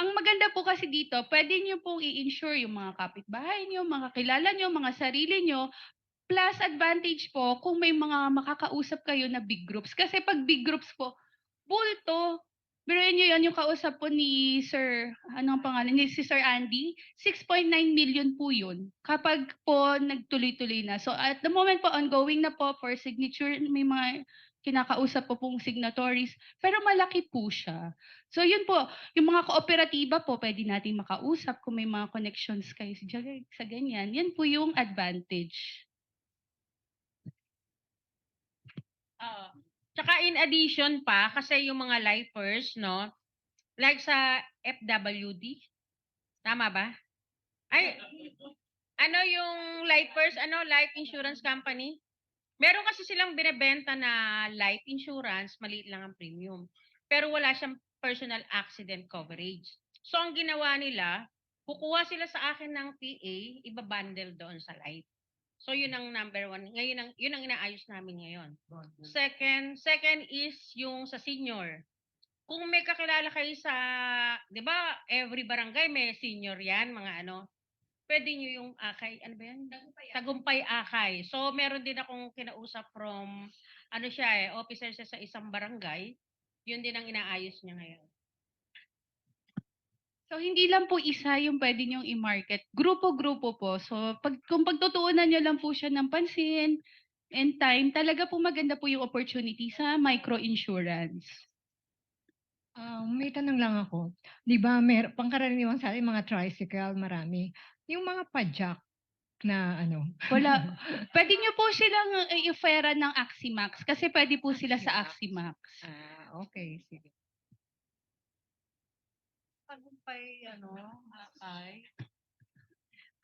ang maganda po kasi dito, pwede niyo pong i-insure yung mga kapitbahay niyo, mga kilala niyo, mga sarili niyo. Plus advantage po kung may mga makakausap kayo na big groups. Kasi pag big groups po, bulto. Biruin niyo yun, yung kausap po ni Sir, anong pangalan, ni si Sir Andy, 6.9 million po yun kapag po nagtuloy-tuloy na. So at the moment po, ongoing na po for signature, may mga kinakausap po pong signatories, pero malaki po siya. So yun po, yung mga kooperatiba po, pwede natin makausap kung may mga connections kayo sa ganyan. Yan po yung advantage. Oo. Tsaka in addition pa, kasi yung mga lifers, no? Like sa FWD, tama ba? Ay, ano yung lifers, life insurance company? Meron kasi silang binebenta na life insurance, maliit lang ang premium. Pero wala siyang personal accident coverage. So ang ginawa nila, kukuha sila sa akin ng PA, ibabundle doon sa life. So yun ang number one. Ngayon yun ang inaayos namin ngayon. Second is yung sa senior. Kung may kakilala kayo sa, 'di ba, every barangay may senior 'yan, mga pwede nyo yung akay, ano ba yan? Tagumpay akay. So meron din akong kinausap from officer siya sa isang barangay. Yun din ang inaayos niya ngayon. So hindi lang po isa yung pwede niyong i-market. Grupo-grupo po. So kung pagtutuunan niyo lang po siya ng pansin and time, talaga po maganda po yung opportunity sa micro-insurance. May tanong lang ako. 'Di ba pangkaraniwan sa atin mga tricycle marami. Yung mga padjak na Wala. Pwede niyo po silang i-offeran ng Aximax kasi pwede po sila sa Aximax. Okay, sige.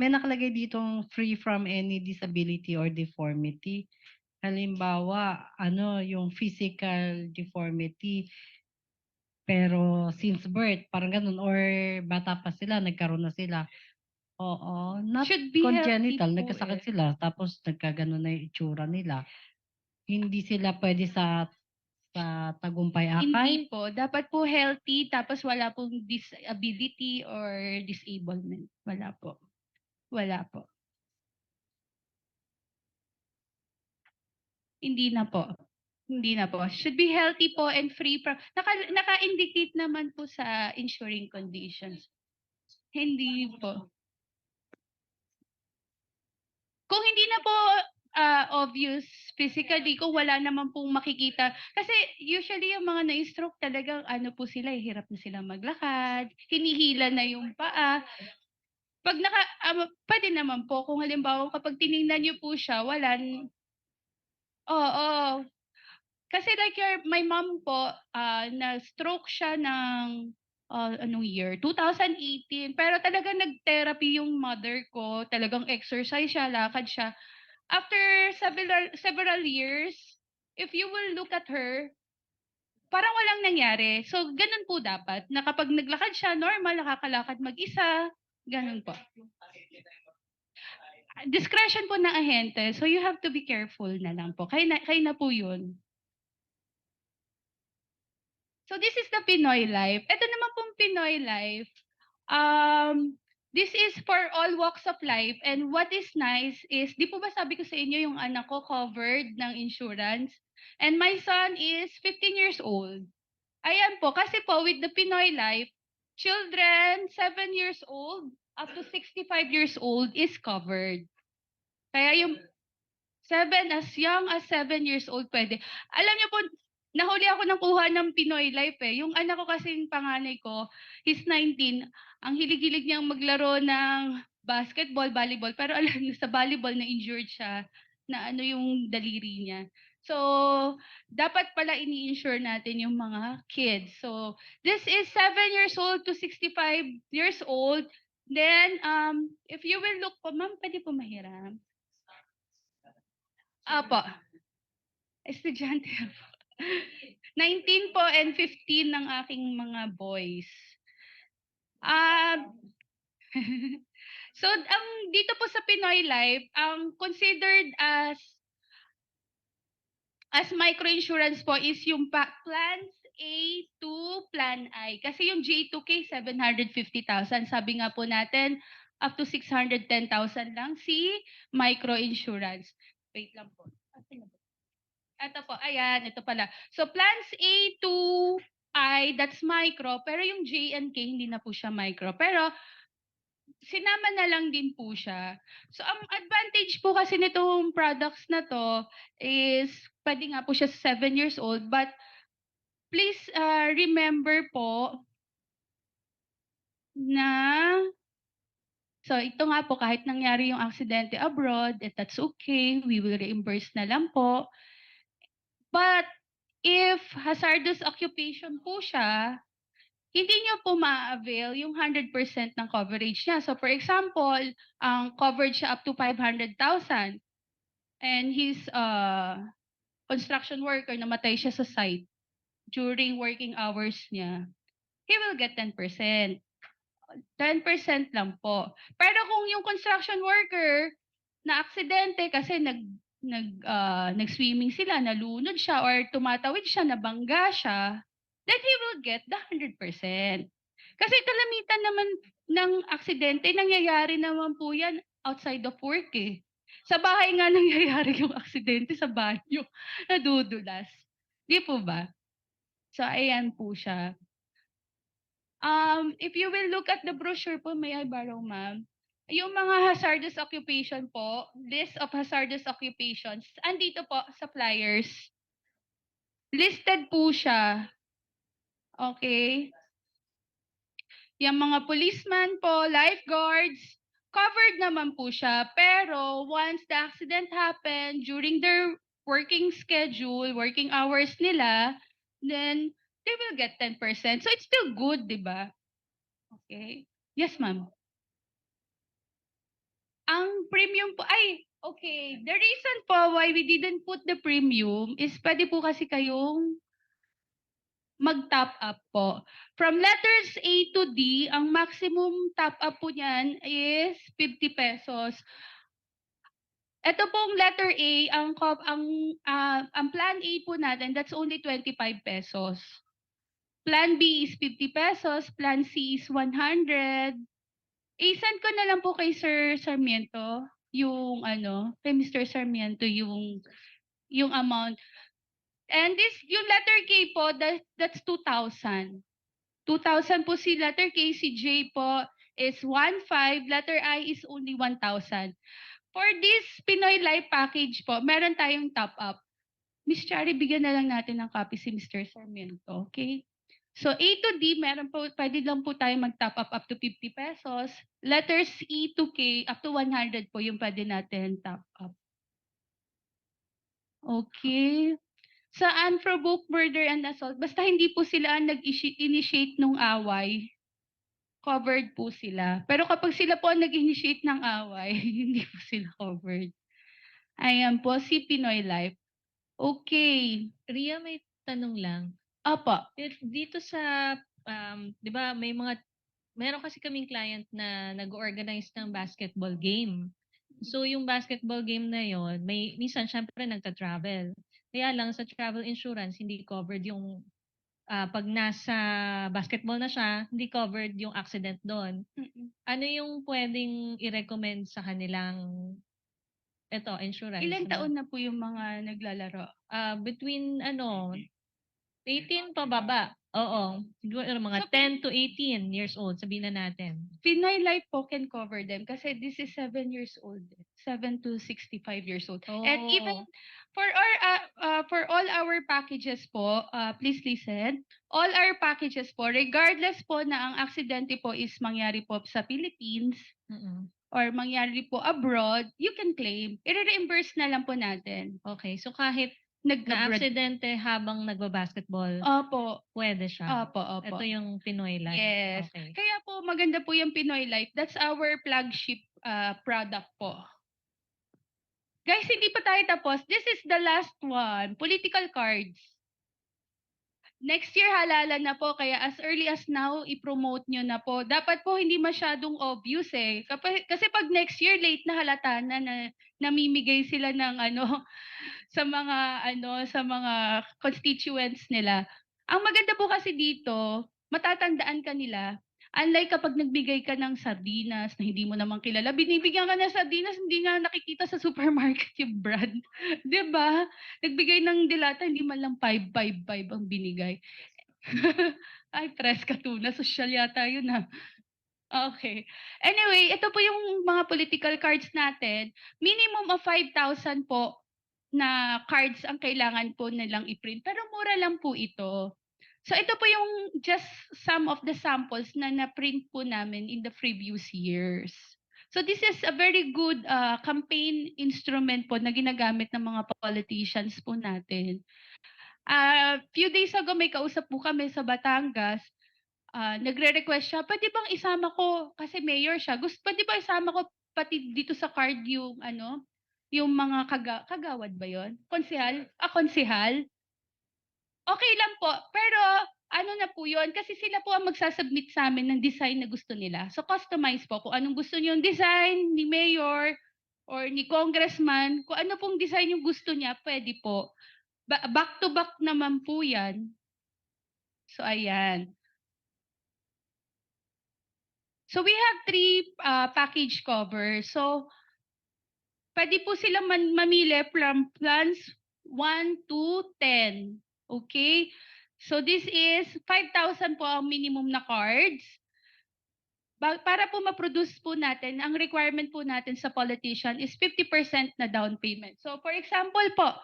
May nakalagay ditong free from any disability or deformity. Halimbawa, yung physical deformity, pero since birth, parang ganun, or bata pa sila, nagkaroon na sila. Oo, not Should be congenital, healthy po nagkasakit eh. sila, tapos nagkaganon na yung itsura nila. Hindi sila pwede sa tagumpay akay. Hindi po. Dapat po healthy tapos wala pong disability or disablement. Wala po. Wala po. Hindi na po. Hindi na po. Should be healthy po and free from... Naka-indicate naman po sa insuring conditions. Hindi po. Kung hindi na po obvious physically, kung wala naman pong makikita. Kasi usually yung mga na-stroke talagang po sila, hirap na sila maglakad, hinihila na yung paa. Pag pwede naman po kung halimbawa kapag tiningnan niyo po siya, oo. Kasi like my mom po, na-stroke siya ng anong year? 2018. Pero talagang nag-therapy yung mother ko. Talagang exercise siya, lakad siya. After several years, if you will look at her, parang walang nangyari. So, ganun po dapat. Na kapag naglakad siya, normal, nakakalakad mag-isa. Ganun po. Discretion po ng ahente. So, you have to be careful na lang po. Kaya na po yun. So, this is the Pinoy Life. Ito naman pong Pinoy Life. This is for all walks of life. And what is nice is, di po ba sabi ko sa inyo yung anak ko covered ng insurance? And my son is 15 years old. Ayan po, kasi po with the Pinoy Life, children 7 years old up to 65 years old is covered. Kaya yung as young as 7 years old pwede. Alam niyo po, nahuli ako ng kuha ng Pinoy Life eh. Yung anak ko kasing panganay ko, he's 19. Ang hilig-hilig niyang maglaro ng basketball, volleyball. Pero alam niyo, sa volleyball na injured siya na yung daliri niya. So, dapat pala ini-insure natin yung mga kids. So, this is 7 years old to 65 years old. Then, if you will look po, ma'am, pwede po mahiram. Apo. Estudyante po. 19 po and 15 ng aking mga boys. So, dito po sa Pinoy Life, ang considered as microinsurance po is yung plans A to plan I. Kasi yung J2K, 750,000. Sabi nga po natin, up to 610,000 lang si microinsurance. Wait lang po. Ito po, ayan, ito pala. So, plans A to I, that's micro, pero yung J and K hindi na po siya micro. Pero sinama na lang din po siya. So ang advantage po kasi nitong products na to is pwede nga po siya sa 7 years old, but please remember po na so ito nga po, kahit nangyari yung aksidente abroad, that's okay, we will reimburse na lang po. But if hazardous occupation po siya, hindi niyo po ma-avail yung 100% ng coverage niya. So for example, ang coverage siya up to 500,000 and he's construction worker, namatay siya sa site during working hours niya, he will get 10%. 10% lang po. Pero kung yung construction worker na aksidente kasi nag-swimming sila, nalunod siya or tumatawid siya, nabangga siya, then he will get the 100%. Kasi kalamitan naman ng aksidente, nangyayari naman po yan outside of work eh. Sa bahay nga nangyayari yung aksidente, sa banyo, nadudulas. Di po ba? So, ayan po siya. If you will look at the brochure po, may I borrow, ma'am? Yung mga hazardous occupation po, list of hazardous occupations, andito po sa flyers. Listed po siya. Okay? Yung mga policeman po, lifeguards, covered naman po siya. Pero once the accident happened during their working schedule, working hours nila, then they will get 10%. So it's still good, di ba? Okay. Yes, ma'am. Ang premium po, okay. The reason po why we didn't put the premium is pwede po kasi kayong mag-top up po. From letters A to D, ang maximum top up po niyan is 50 pesos. Ito pong letter A, ang plan A po natin, that's only 25 pesos. Plan B is 50 pesos, plan C is 100. I-send ko na lang po kay Sir Sarmiento yung kay Mr. Sarmiento yung amount. And yung letter K po, that's 2,000. 2,000 po si letter K, si J po is 1,500, letter I is only 1,000. For this Pinoy Life Package po, meron tayong top up. Miss Chari, bigyan na lang natin ng copy si Mr. Sarmiento, okay? So A to D, meron po, pwede lang po tayo mag-top up to 50 pesos. Letters E to K, up to 100 po yung pwede natin top up. Okay. Sa unprovoked murder and assault, basta hindi po sila ang nag-initiate ng away, covered po sila. Pero kapag sila po ang nag-initiate ng away, hindi po sila covered. Ayan po, si Pinoy Life. Okay. Ria, may tanong lang. Apa. Dito sa, 'di ba, meron kasi kaming client na nag-organize ng basketball game. So yung basketball game na yon, minsan syempre nagta-travel. Kaya lang sa travel insurance hindi covered yung pag nasa basketball na siya, hindi covered yung accident doon. Ano yung pwedeng i-recommend sa kanilang insurance? Ilang taon na po yung mga naglalaro? Between 18 pababa. Oo. Siguro mga 10 to 18 years old, sabihin na natin. Pinoy Life po can cover them kasi this is 7 years old. 7 to 65 years old. And even for all our packages po, please listen, all our packages po, regardless po na ang aksidente po is mangyari po sa Philippines or mangyari po abroad, you can claim. I-reimburse na lang po natin. Okay. So kahit Nag-abroad. na-aksidente habang nagbabasketball, Opo. pwede siya. Opo, opo. Ito yung Pinoy Life. Yes. Okay. Kaya po maganda po yung Pinoy Life. That's our flagship product po. Guys, hindi pa tayo tapos. This is the last one. Political cards. Next year halalan na po, kaya as early as now, i-promote nyo na po. Dapat po hindi masyadong obvious eh. Kasi pag next year, late na halata na namimigay sila ng sa mga constituents nila. Ang maganda po kasi dito, matatandaan ka nila. Unlike kapag nagbigay ka ng sardinas na hindi mo naman kilala, binibigyan ka ng sardinas, hindi nga nakikita sa supermarket yung brand. 'Di ba? Nagbigay ng dilata, hindi man lang 555 ang binigay. Ay, tres katuna. Social yata yun ah. Okay. Anyway, ito po yung mga political cards natin. Minimum of 5,000 po na cards ang kailangan po nilang i-print. Pero mura lang po ito. So ito po yung just some of the samples na na-print po namin in the previous years. So this is a very good campaign instrument po na ginagamit ng mga politicians po natin. Few days ago may kausap po kami sa Batangas. Nagre-request siya, pwede bang isama ko, kasi mayor siya, pwede ba isama ko pati dito sa card yung yung mga kagawad ba yon? Konsehal? Konsehal? Okay lang po, pero ano na po yun, kasi sila po ang magsasubmit sa amin ng design na gusto nila. So customize po, kung anong gusto niyo yung design ni mayor or ni congressman, kung ano pong design yung gusto niya, pwede po. Back to back naman po yan. So ayan. So we have 3 package covers. So pwede po silang mamili from plans 1 to 10. Okay? So this is 5,000 po ang minimum na cards. Para po ma-produce po natin, ang requirement po natin sa politician is 50% na down payment. So for example po,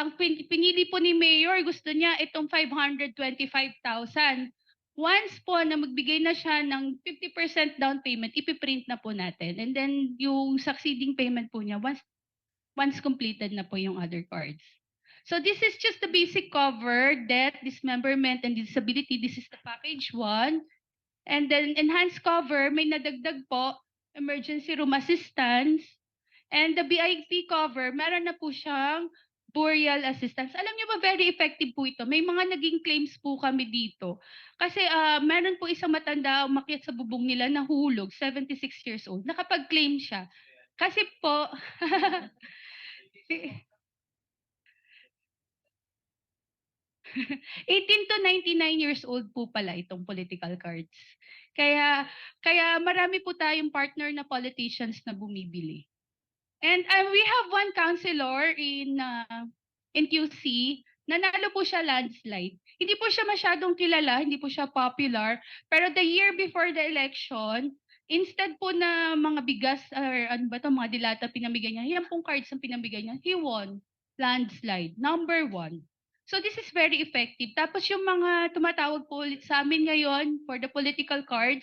ang pinili po ni Mayor, gusto niya itong 525,000. Once po na magbigay na siya ng 50% down payment, ipiprint na po natin. And then yung succeeding payment po niya, once completed na po yung other cards. So this is just the basic cover, death, dismemberment, and disability. This is the package 1. And then enhanced cover, may nadagdag po, emergency room assistance. And the BIP cover, meron na po siyang burial assistance. Alam niyo ba, very effective po ito. May mga naging claims po kami dito. Kasi meron po isang matanda umakyat sa bubong nila, nahulog, 76 years old. Nakapag-claim siya. Kasi po, 18 to 99 years old po pala itong political cards. Kaya marami po tayong partner na politicians na bumibili. And we have one councilor in QC, nanalo po siya landslide. Hindi po siya masyadong kilala, hindi po siya popular, pero the year before the election, instead po na mga bigas or ano ba to, mga dilata pinamigay niya, yan pong cards ang pinamigay niya, he won landslide, number 1. So this is very effective. Tapos yung mga tumatawag po ulit sa amin ngayon for the political cards,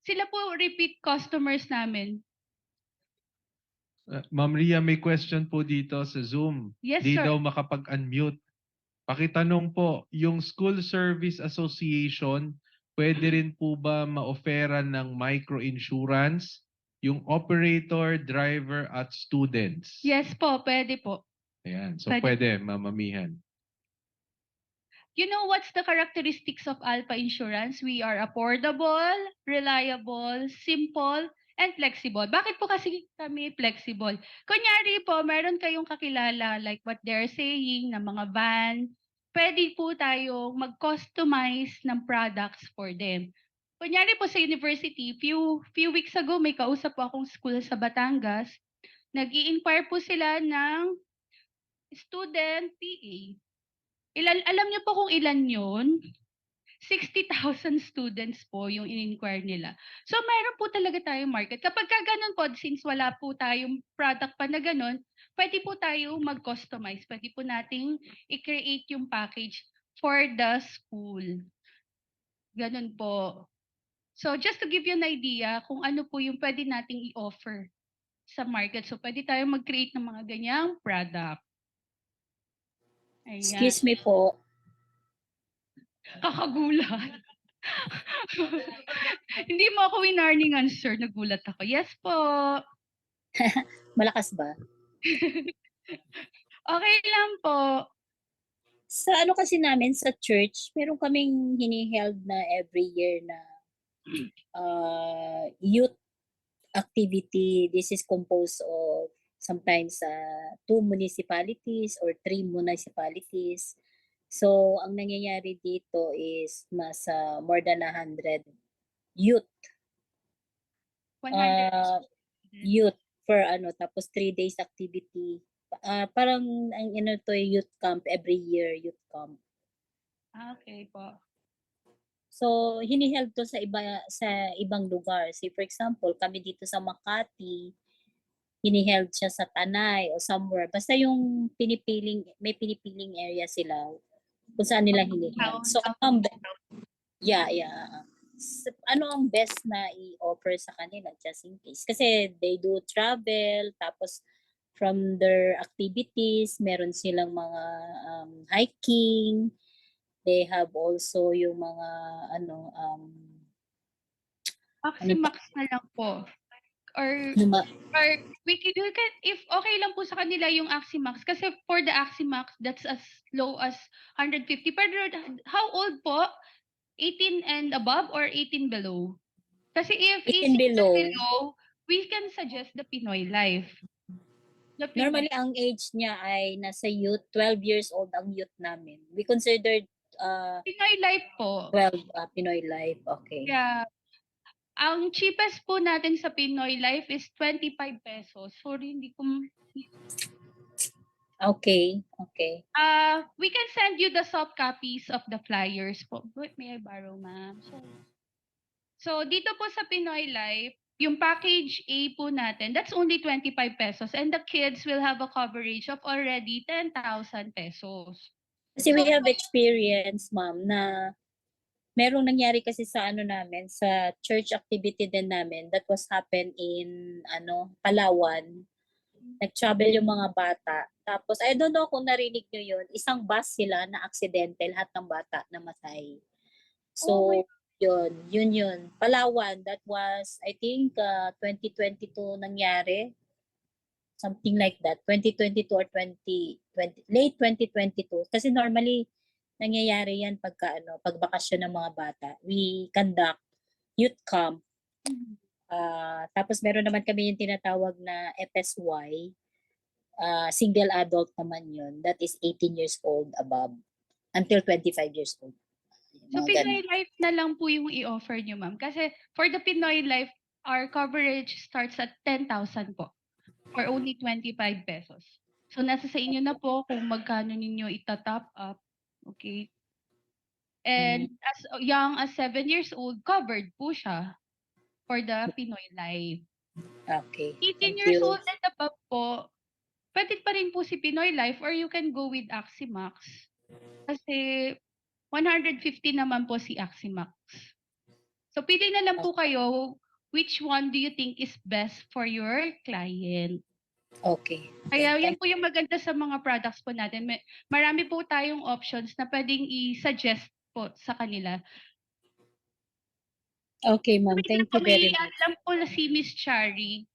sila po repeat customers namin. Ma'am Ria, may question po dito sa Zoom. Yes, Di sir. daw makapag-unmute. Pakitanong po, yung School Service Association, pwede rin po ba ma-offeran ng micro-insurance yung operator, driver, at students? Yes po, pwede po. Ayan. So Pwede. pwede, mamamihan. You know what's the characteristics of Alpha Insurance? We are affordable, reliable, simple, and flexible. Bakit po kasi kami flexible? Kunyari po, meron kayong kakilala like what they're saying na mga van, pwede po tayong mag-customize ng products for them. Kunyari po sa university, few weeks ago may kausap po akong school sa Batangas. Nag-i-inquire po sila ng student PA. Alam niyo po kung ilan yun? 60,000 students po yung in-inquire nila. So mayroon po talaga tayong market. Kapag ka ganun po, since wala po tayong product pa na ganun, pwede po tayo mag-customize. Pwede po nating i-create yung package for the school. Ganun po. So just to give you an idea kung ano po yung pwede nating i-offer sa market. So pwede tayong mag-create ng mga ganyang product. Ayan. Excuse me po. Kakagulat. Hindi mo ako winarningan, sir. Nagulat ako. Yes po. Malakas ba? Okay lang po. Sa ano kasi namin sa church, meron kaming hini-held na every year na youth activity. This is composed of sometimes 2 municipalities or 3 municipalities. So, ang nangyayari dito is nasa more than 100 youth. 100. Youth for tapos 3 days activity. Parang ang youth camp every year, youth camp. Okay po. So, hiniheld to sa ibang lugar. Say, for example, kami dito sa Makati, hiniheld siya sa Tanay o somewhere. Basta yung may pinipiling area sila kung saan nila hiniheld. So, ano ang best na i-offer sa kanila just in case? Kasi they do travel, tapos from their activities, meron silang mga hiking, they have also yung mga Maximax na lang po. Or luma- we can, if okay lang po sa kanila yung Aximax, kasi for the Aximax, that's as low as 150. Pero how old po? 18 and above or 18 below? Kasi if 18 18 below. below, we can suggest the Pinoy Life. The Pinoy, Normally, ang age niya ay nasa youth, 12 years old ang youth namin. We considered Pinoy Life po. 12 Pinoy Life. Okay. Yeah. Ang cheapest po natin sa Pinoy Life is 25 pesos. Sorry, hindi ko... Okay. We can send you the soft copies of the flyers po. Wait, may I borrow, ma'am? So, dito po sa Pinoy Life, yung package A po natin, that's only 25 pesos. And the kids will have a coverage of already 10,000 pesos. Kasi we have experience, ma'am, na merong nangyari kasi sa namin, sa church activity din namin, that was happened in Palawan. Nag-travel yung mga bata. Tapos, I don't know kung narinig nyo yun, isang bus sila na aksidente, lahat ng bata namatay. So, yun. Palawan, that was, I think, 2022 nangyari. Something like that. 2022 or 2020, late 2022. Kasi normally, nangyayari yan pag bakasyon ng mga bata. We conduct youth camp. Tapos meron naman kami yung tinatawag na FSY. Single adult naman yun. That is 18 years old above. Until 25 years old. So, Pinoy Life na lang po yung i-offer nyo, ma'am. Kasi for the Pinoy Life, our coverage starts at 10,000 po. For only 25 pesos. So, nasa sa inyo na po kung magkano ninyo itatop up. Okay? And as young as 7 years old, covered po siya for the Pinoy Life. Okay. 18 years old and above po, pwede pa rin po si Pinoy Life or you can go with Aximax. Kasi 150 naman po si Aximax. So, pili na lang po kayo, which one do you think is best for your client? Okay. Kaya yan po yung maganda sa mga products po natin. Marami po tayong options na pwedeng i-suggest po sa kanila. Okay, ma'am. Thank you very May much. alam po na si Miss Chari.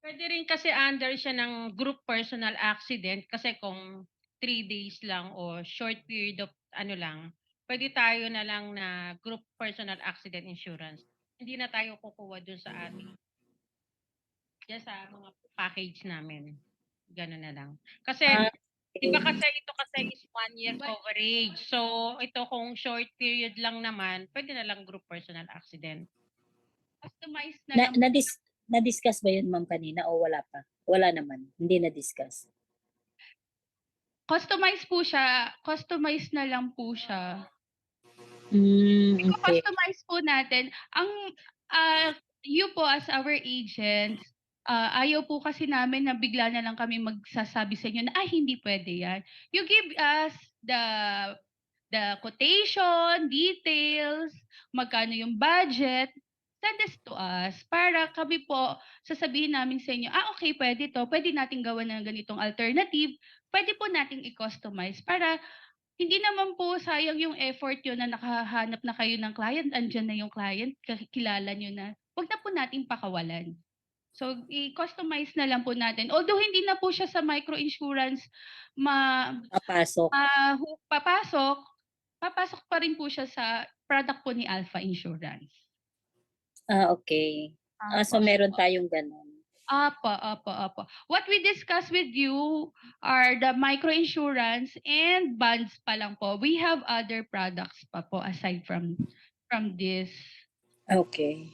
Pwede rin kasi under siya ng group personal accident kasi kung 3 days lang o short period of lang, pwede tayo na lang na group personal accident insurance. Hindi na tayo kukuha dun sa ating sa mga package namin. Ganun na lang. Kasi iba kasi ito kasi is 1 year coverage. So ito kung short period lang naman, pwede na lang group personal accident. Customize na lang. Na-discuss ba yun, ma'am, kanina o wala pa? Wala naman. Hindi na-discuss. Customize po siya. Customize na lang po siya. Okay. Customize po natin. Ang you po as our agent, ayaw po kasi namin na bigla na lang kami magsasabi sa inyo na hindi pwede yan. You give us the quotation, details, magkano yung budget, send this to us para kami po sasabihin namin sa inyo, okay, pwede to, pwede natin gawa ng ganitong alternative, pwede po nating i-customize para hindi naman po sayang yung effort yun na nakahanap na kayo ng client, andyan na yung client, kilala nyo na, wag na po natin pakawalan. So, i-customize na lang po natin. Although hindi na po siya sa microinsurance papasok pa rin po siya sa product po ni Alpha Insurance. Okay. So meron tayong ganun. Apo. What we discussed with you are the microinsurance and bonds pa lang po. We have other products pa po aside from this. Okay.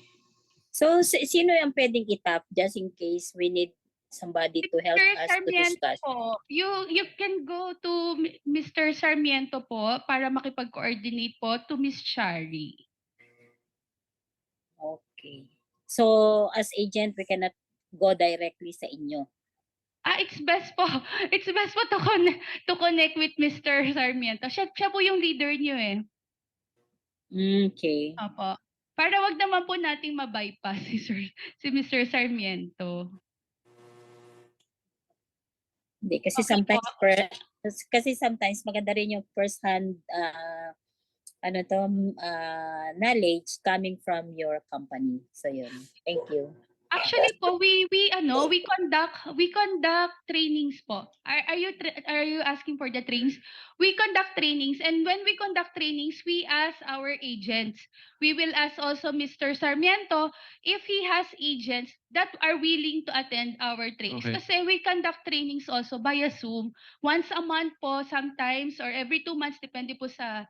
So, sino yung pwedeng itap just in case we need somebody to help Mr. us to Sarmiento discuss. po, you can go to Mr. Sarmiento po para makipag-coordinate po to Miss Shari. Okay. So, as agent, we cannot go directly sa inyo. It's best po. It's best po to connect with Mr. Sarmiento. Siya po yung leader niyo eh. Okay. Opo. Para wag naman po nating ma-bypass si Mr. Sarmiento. Hindi, kasi Okay po. sometimes maganda rin yung first hand knowledge coming from your company. So yun. Thank you. Actually po, we conduct trainings po. Are you asking for the trainings? We conduct trainings, and when we conduct trainings, we ask our agents. We will ask also Mr. Sarmiento if he has agents that are willing to attend our trainings. Okay. Kasi we conduct trainings also via Zoom. Once a month po sometimes, or every 2 months, depende po sa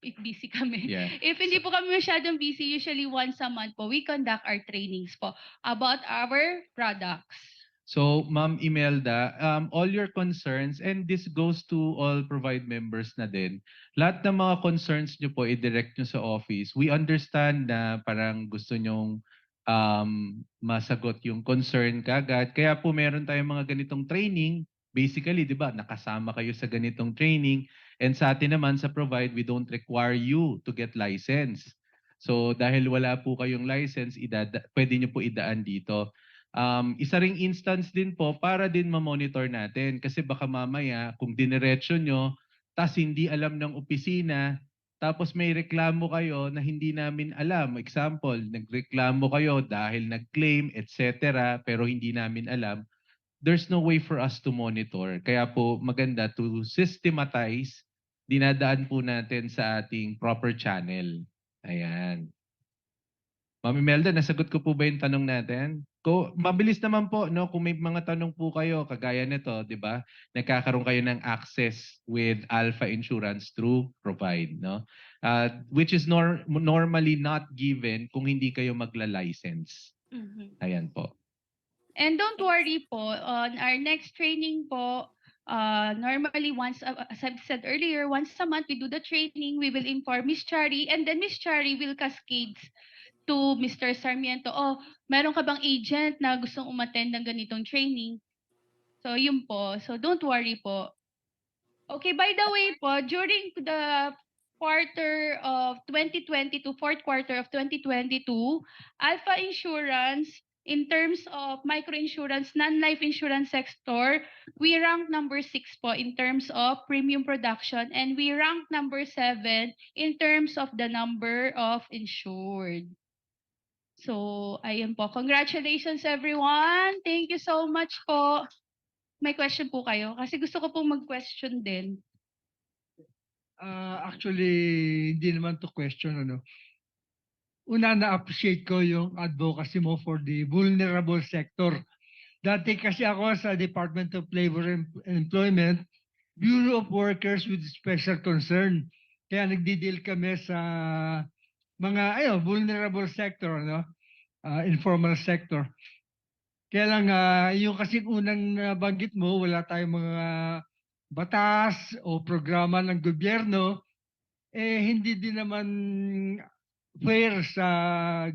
if busy kami. Yeah. If hindi po kami masyadong busy, usually once a month po, we conduct our trainings po about our products. So, Ma'am Imelda, all your concerns, and this goes to all Provide members na din, lahat ng mga concerns nyo po, i-direct nyo sa office. We understand na parang gusto nyong masagot yung concern kagad. Kaya po meron tayong mga ganitong training. Basically, di ba, nakasama kayo sa ganitong training. And sa atin naman, sa Provide, we don't require you to get license. So, dahil wala po kayong license, pwede nyo po idaan dito. Isa ring instance din po para din ma-monitor natin kasi baka mamaya kung diniretso nyo tas hindi alam ng opisina tapos may reklamo kayo na hindi namin alam. Example, nagreklamo kayo dahil nag-claim etc. pero hindi namin alam. There's no way for us to monitor. Kaya po maganda to systematize, dinadaan po natin sa ating proper channel. Ayan. Ma'am Imelda, nasagot ko po ba yung tanong natin? Mabilis naman po, no? Kung may mga tanong po kayo, kagaya nito, di ba? Nagkakaroon kayo ng access with Alpha Insurance through Provide, no? Which is normally not given kung hindi kayo magla-license. Ayan po. And don't worry po, on our next training po, normally once, as I've said earlier, once a month we do the training, we will inform Miss Chari, and then Miss Chari will cascade to Mr. Sarmiento, meron ka bang agent na gustong umattend ng ganitong training? So, yun po. So, don't worry po. Okay, by the way po, during the quarter of 2020 to fourth quarter of 2022, Alpha Insurance, in terms of microinsurance, non-life insurance sector, we ranked number 6 po in terms of premium production, and we ranked number 7 in terms of the number of insured. So, ayun po. Congratulations everyone. Thank you so much po. May question po kayo? Kasi gusto ko pong mag-question din. Actually, hindi naman to question, ano. Una, na-appreciate ko yung advocacy mo for the vulnerable sector. Dati kasi ako sa Department of Labor and Employment, Bureau of Workers with Special Concern. Kaya nagdi-deal kami sa mga vulnerable sector, no? Informal sector. Kaya lang yung kasi unang banggit mo, wala tayong mga batas o programa ng gobyerno, hindi din naman fair sa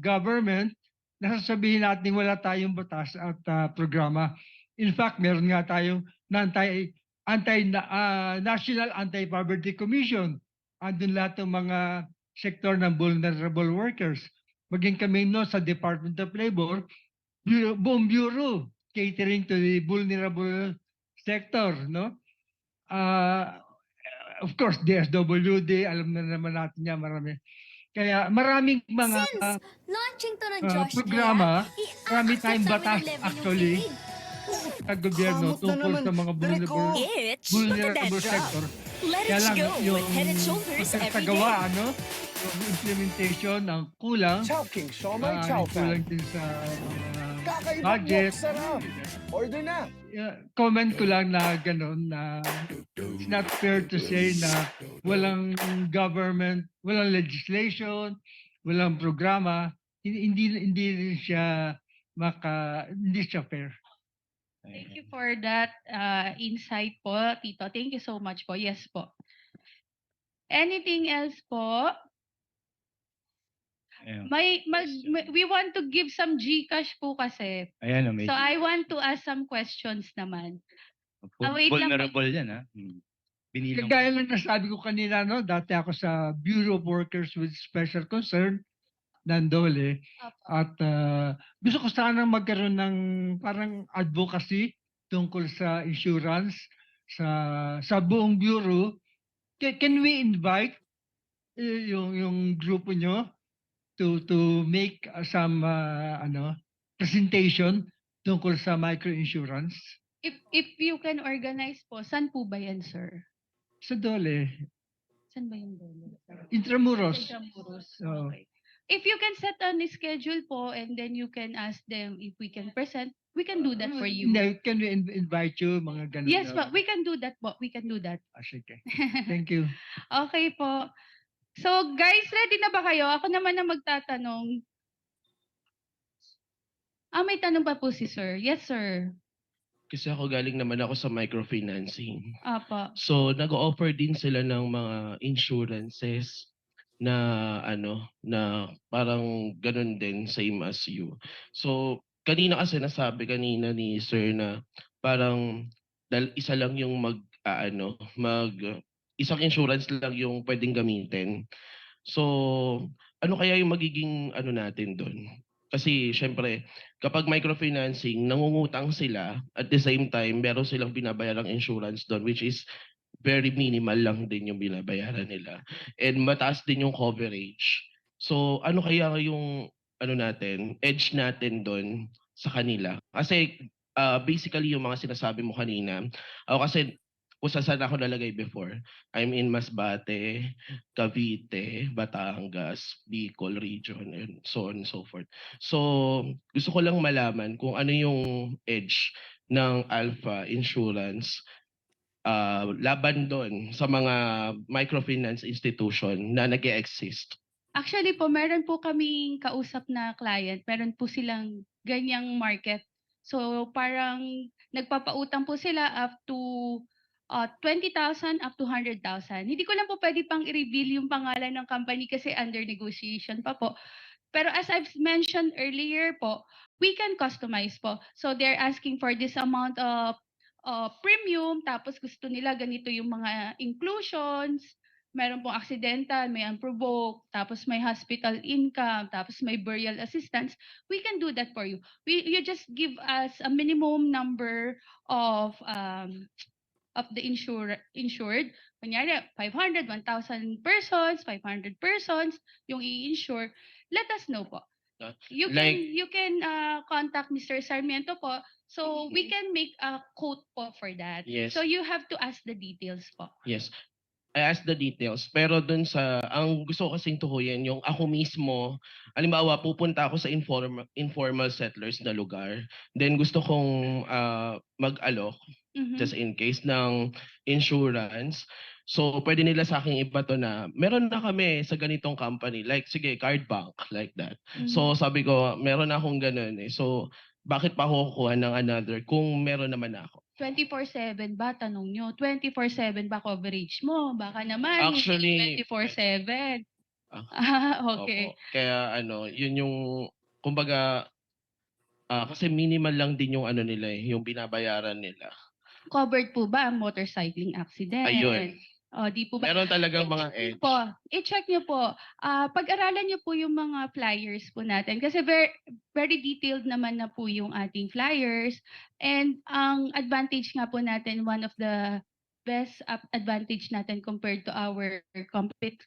government na sasabihin natin wala tayong batas at programa. In fact, meron nga tayong National Anti-Poverty Commission. Andun lahat ng mga sektor ng vulnerable workers. Maging kami sa Department of Labor, buong bureau catering to the vulnerable sector, no? Of course, DSWD, alam na naman natin yan, marami. Kaya maraming mga programa, marami tayong batas actually sa gobyerno tungkol sa mga vulnerable sector. Kaya lang yung pagkagawa, ano? Yung implementation ng kulang, kulang din sa budget. Order na! Comment ko lang na gano'n na it's not fair to say na walang government, walang legislation, walang programa, hindi rin siya hindi siya fair. Thank you for that insight po, Tito. Thank you so much po. Yes po. Anything else po? Ayan. We want to give some GCash po kasi. Ayan, may So I want to ask some questions naman. Vul- wait lang po. vulnerable yan, ha? Binilang. Kagaya lang nasabi ko kanina, no, dati ako sa Bureau of Workers with Special Concern, Nandole, at gusto ko sana magkaroon ng parang advocacy tungkol sa insurance sa buong bureau. Can we invite yung grupo nyo to make some presentation tungkol sa microinsurance? If you can organize po, saan po ba yan, sir? Sa Dole, Saan ba yung dolo? Intramuros. Intramuros. Oo. Okay. If you can set on a schedule po and then you can ask them if we can present, we can do that for you. Hindi, can we invite you, mga ganun? Yes po, we can do that po. We can do that. Sige. Thank you. Okay po. So guys, ready na ba kayo? Ako naman ang magtatanong. May tanong pa po si sir. Yes, sir. Kasi ako galing naman ako sa microfinancing. Apa. So, nag-offer din sila ng mga insurances na na parang ganun din, same as you. So, kanina kasi nasabi kanina ni sir na parang isa lang yung isang insurance lang yung pwedeng gamitin. So, ano kaya yung magiging natin doon? Kasi syempre, kapag microfinancing, nangungutang sila, at the same time, meron silang binabayarang insurance doon, which is very minimal lang din yung binabayaran nila. And mataas din yung coverage. So, ano kaya yung edge natin doon sa kanila? Kasi basically yung mga sinasabi mo kanina, ako kasi kung saan ako nalagay before, I'm in Masbate, Cavite, Batangas, Bicol region, and so on and so forth. So, gusto ko lang malaman kung ano yung edge ng Alpha Insurance laban doon sa mga microfinance institution na nag-e-exist. Actually po, meron po kaming kausap na client. Meron po silang ganyang market. So parang nagpapautang po sila up to 20,000 up to 100,000. Hindi ko lang po pwede pang i-reveal yung pangalan ng company kasi under negotiation pa po. Pero as I've mentioned earlier po, we can customize po. So they're asking for this amount of premium, tapos gusto nila ganito yung mga inclusions, meron pong accidental, may unprovoked, tapos may hospital income, tapos may burial assistance. We can do that for you. You just give us a minimum number of the insured. Kunyari, 500, 1,000 persons, 500 persons, yung i-insure. Let us know po. You can contact Mr. Sarmiento po. So we can make a quote po for that. Yes. So you have to ask the details po. Yes. I asked the details, pero dun ang gusto ko kasing tukuyin, yung ako mismo, halimbawa, pupunta ako sa informal settlers na lugar, then gusto kong mag-alok, just in case, ng insurance. So, pwede nila sa akin ibato na, meron na kami sa ganitong company, like, sige, card bank, like that. So, sabi ko, meron akong ganun eh. So, bakit pa ako kukuha ng another kung meron naman ako? 24/7 ba? Tanong nyo. 24/7 ba coverage mo? Baka naman, Actually, hindi 24/7. Okay. Opo. Kaya yun yung, kumbaga, kasi minimal lang din yung nila yung binabayaran nila. Covered po ba ang motorcycling accident? Ayun. Di po ba? Meron talagang mga edge. I-check nyo po. Pag-aralan nyo po yung mga flyers po natin kasi very detailed naman na po yung ating flyers. And ang advantage nga po natin, one of the best advantage natin compared to our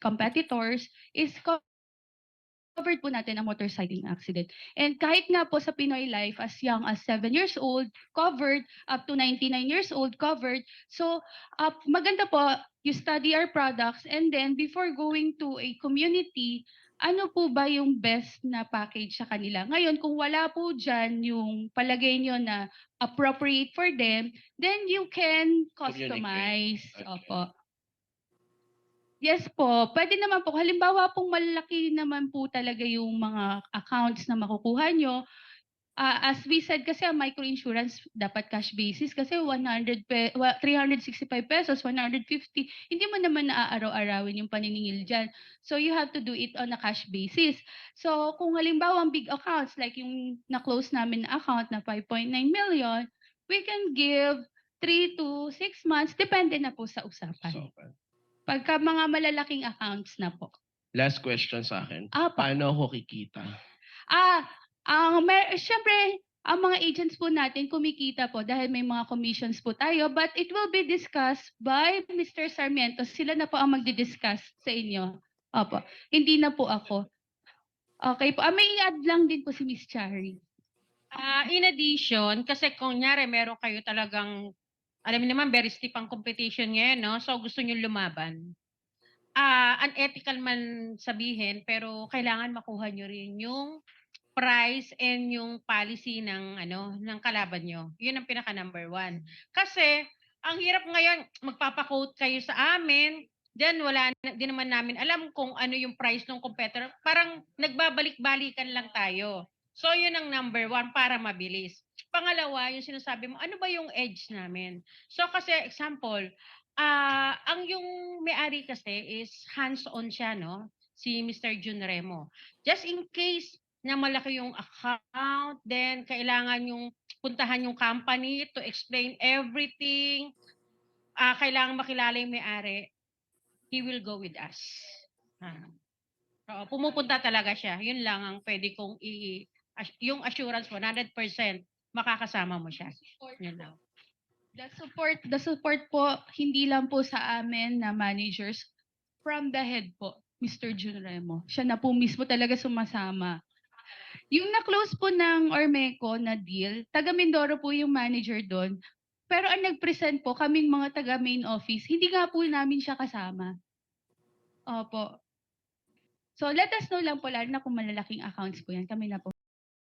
competitors is covered po natin ang motorcycling accident. And kahit nga po sa Pinoy Life, as young as 7 years old, covered, up to 99 years old, covered. So, maganda po, you study our products, and then before going to a community, ano po ba yung best na package sa kanila? Ngayon, kung wala po dyan yung palagay nyo na appropriate for them, then you can customize. Okay. Opo. Yes po, pwede naman po. Halimbawa pong malaki naman po talaga yung mga accounts na makukuha nyo, As we said kasi ang microinsurance dapat cash basis kasi 365 pesos, 150. Hindi mo naman naaaraw-arawin yung paniningil diyan. So you have to do it on a cash basis. So kung halimbawa ang big accounts like yung na-close namin na account na 5.9 million, we can give 3 to 6 months, depende na po sa usapan. So, Pagka mga malalaking accounts na po. last question sa akin. Apa. Paano ako kikita? Siyempre, ang mga agents po natin kumikita po dahil may mga commissions po tayo, but it will be discussed by Mr. Sarmiento. Sila na po ang magdi-discuss sa inyo. Opo. Hindi na po ako. Okay po. May i-add lang din po si Miss Chari. In addition, kasi kung nyari meron kayo talagang, alam niyo naman, very stiff ang competition ngayon, no? So gusto niyo lumaban. Unethical man sabihin, pero kailangan makuha niyo rin yung price and yung policy ng ng kalaban nyo. Yun ang pinaka number 1. Kasi ang hirap ngayon, magpapa-quote kayo sa amin, then wala din naman namin alam kung ano yung price ng competitor. Parang nagbabalik-balikan lang tayo. So yun ang number 1 para mabilis. Pangalawa, yung sinasabi mo, ano ba yung edge namin? So kasi example, ang yung may-ari kasi is hands-on siya, no? Si Mr. Jun Remo. Just in case na malaki yung account, then kailangan yung puntahan yung company to explain everything. Kailangan makilala yung may-ari. He will go with us. Pumupunta talaga siya. Yun lang ang pwede kong yung assurance 100% makakasama mo siya. Yun lang. The support po, hindi lang po sa amin na managers, from the head po, Mr. Jun Remo. Siya na po mismo talaga sumasama. Yung na-close po ng Ormeco na deal, taga Mindoro po yung manager doon. Pero ang nag-present po, kaming mga taga main office, hindi nga po namin siya kasama. Opo. So let us know lang po, lalo na kung malalaking accounts po yan, kami na po.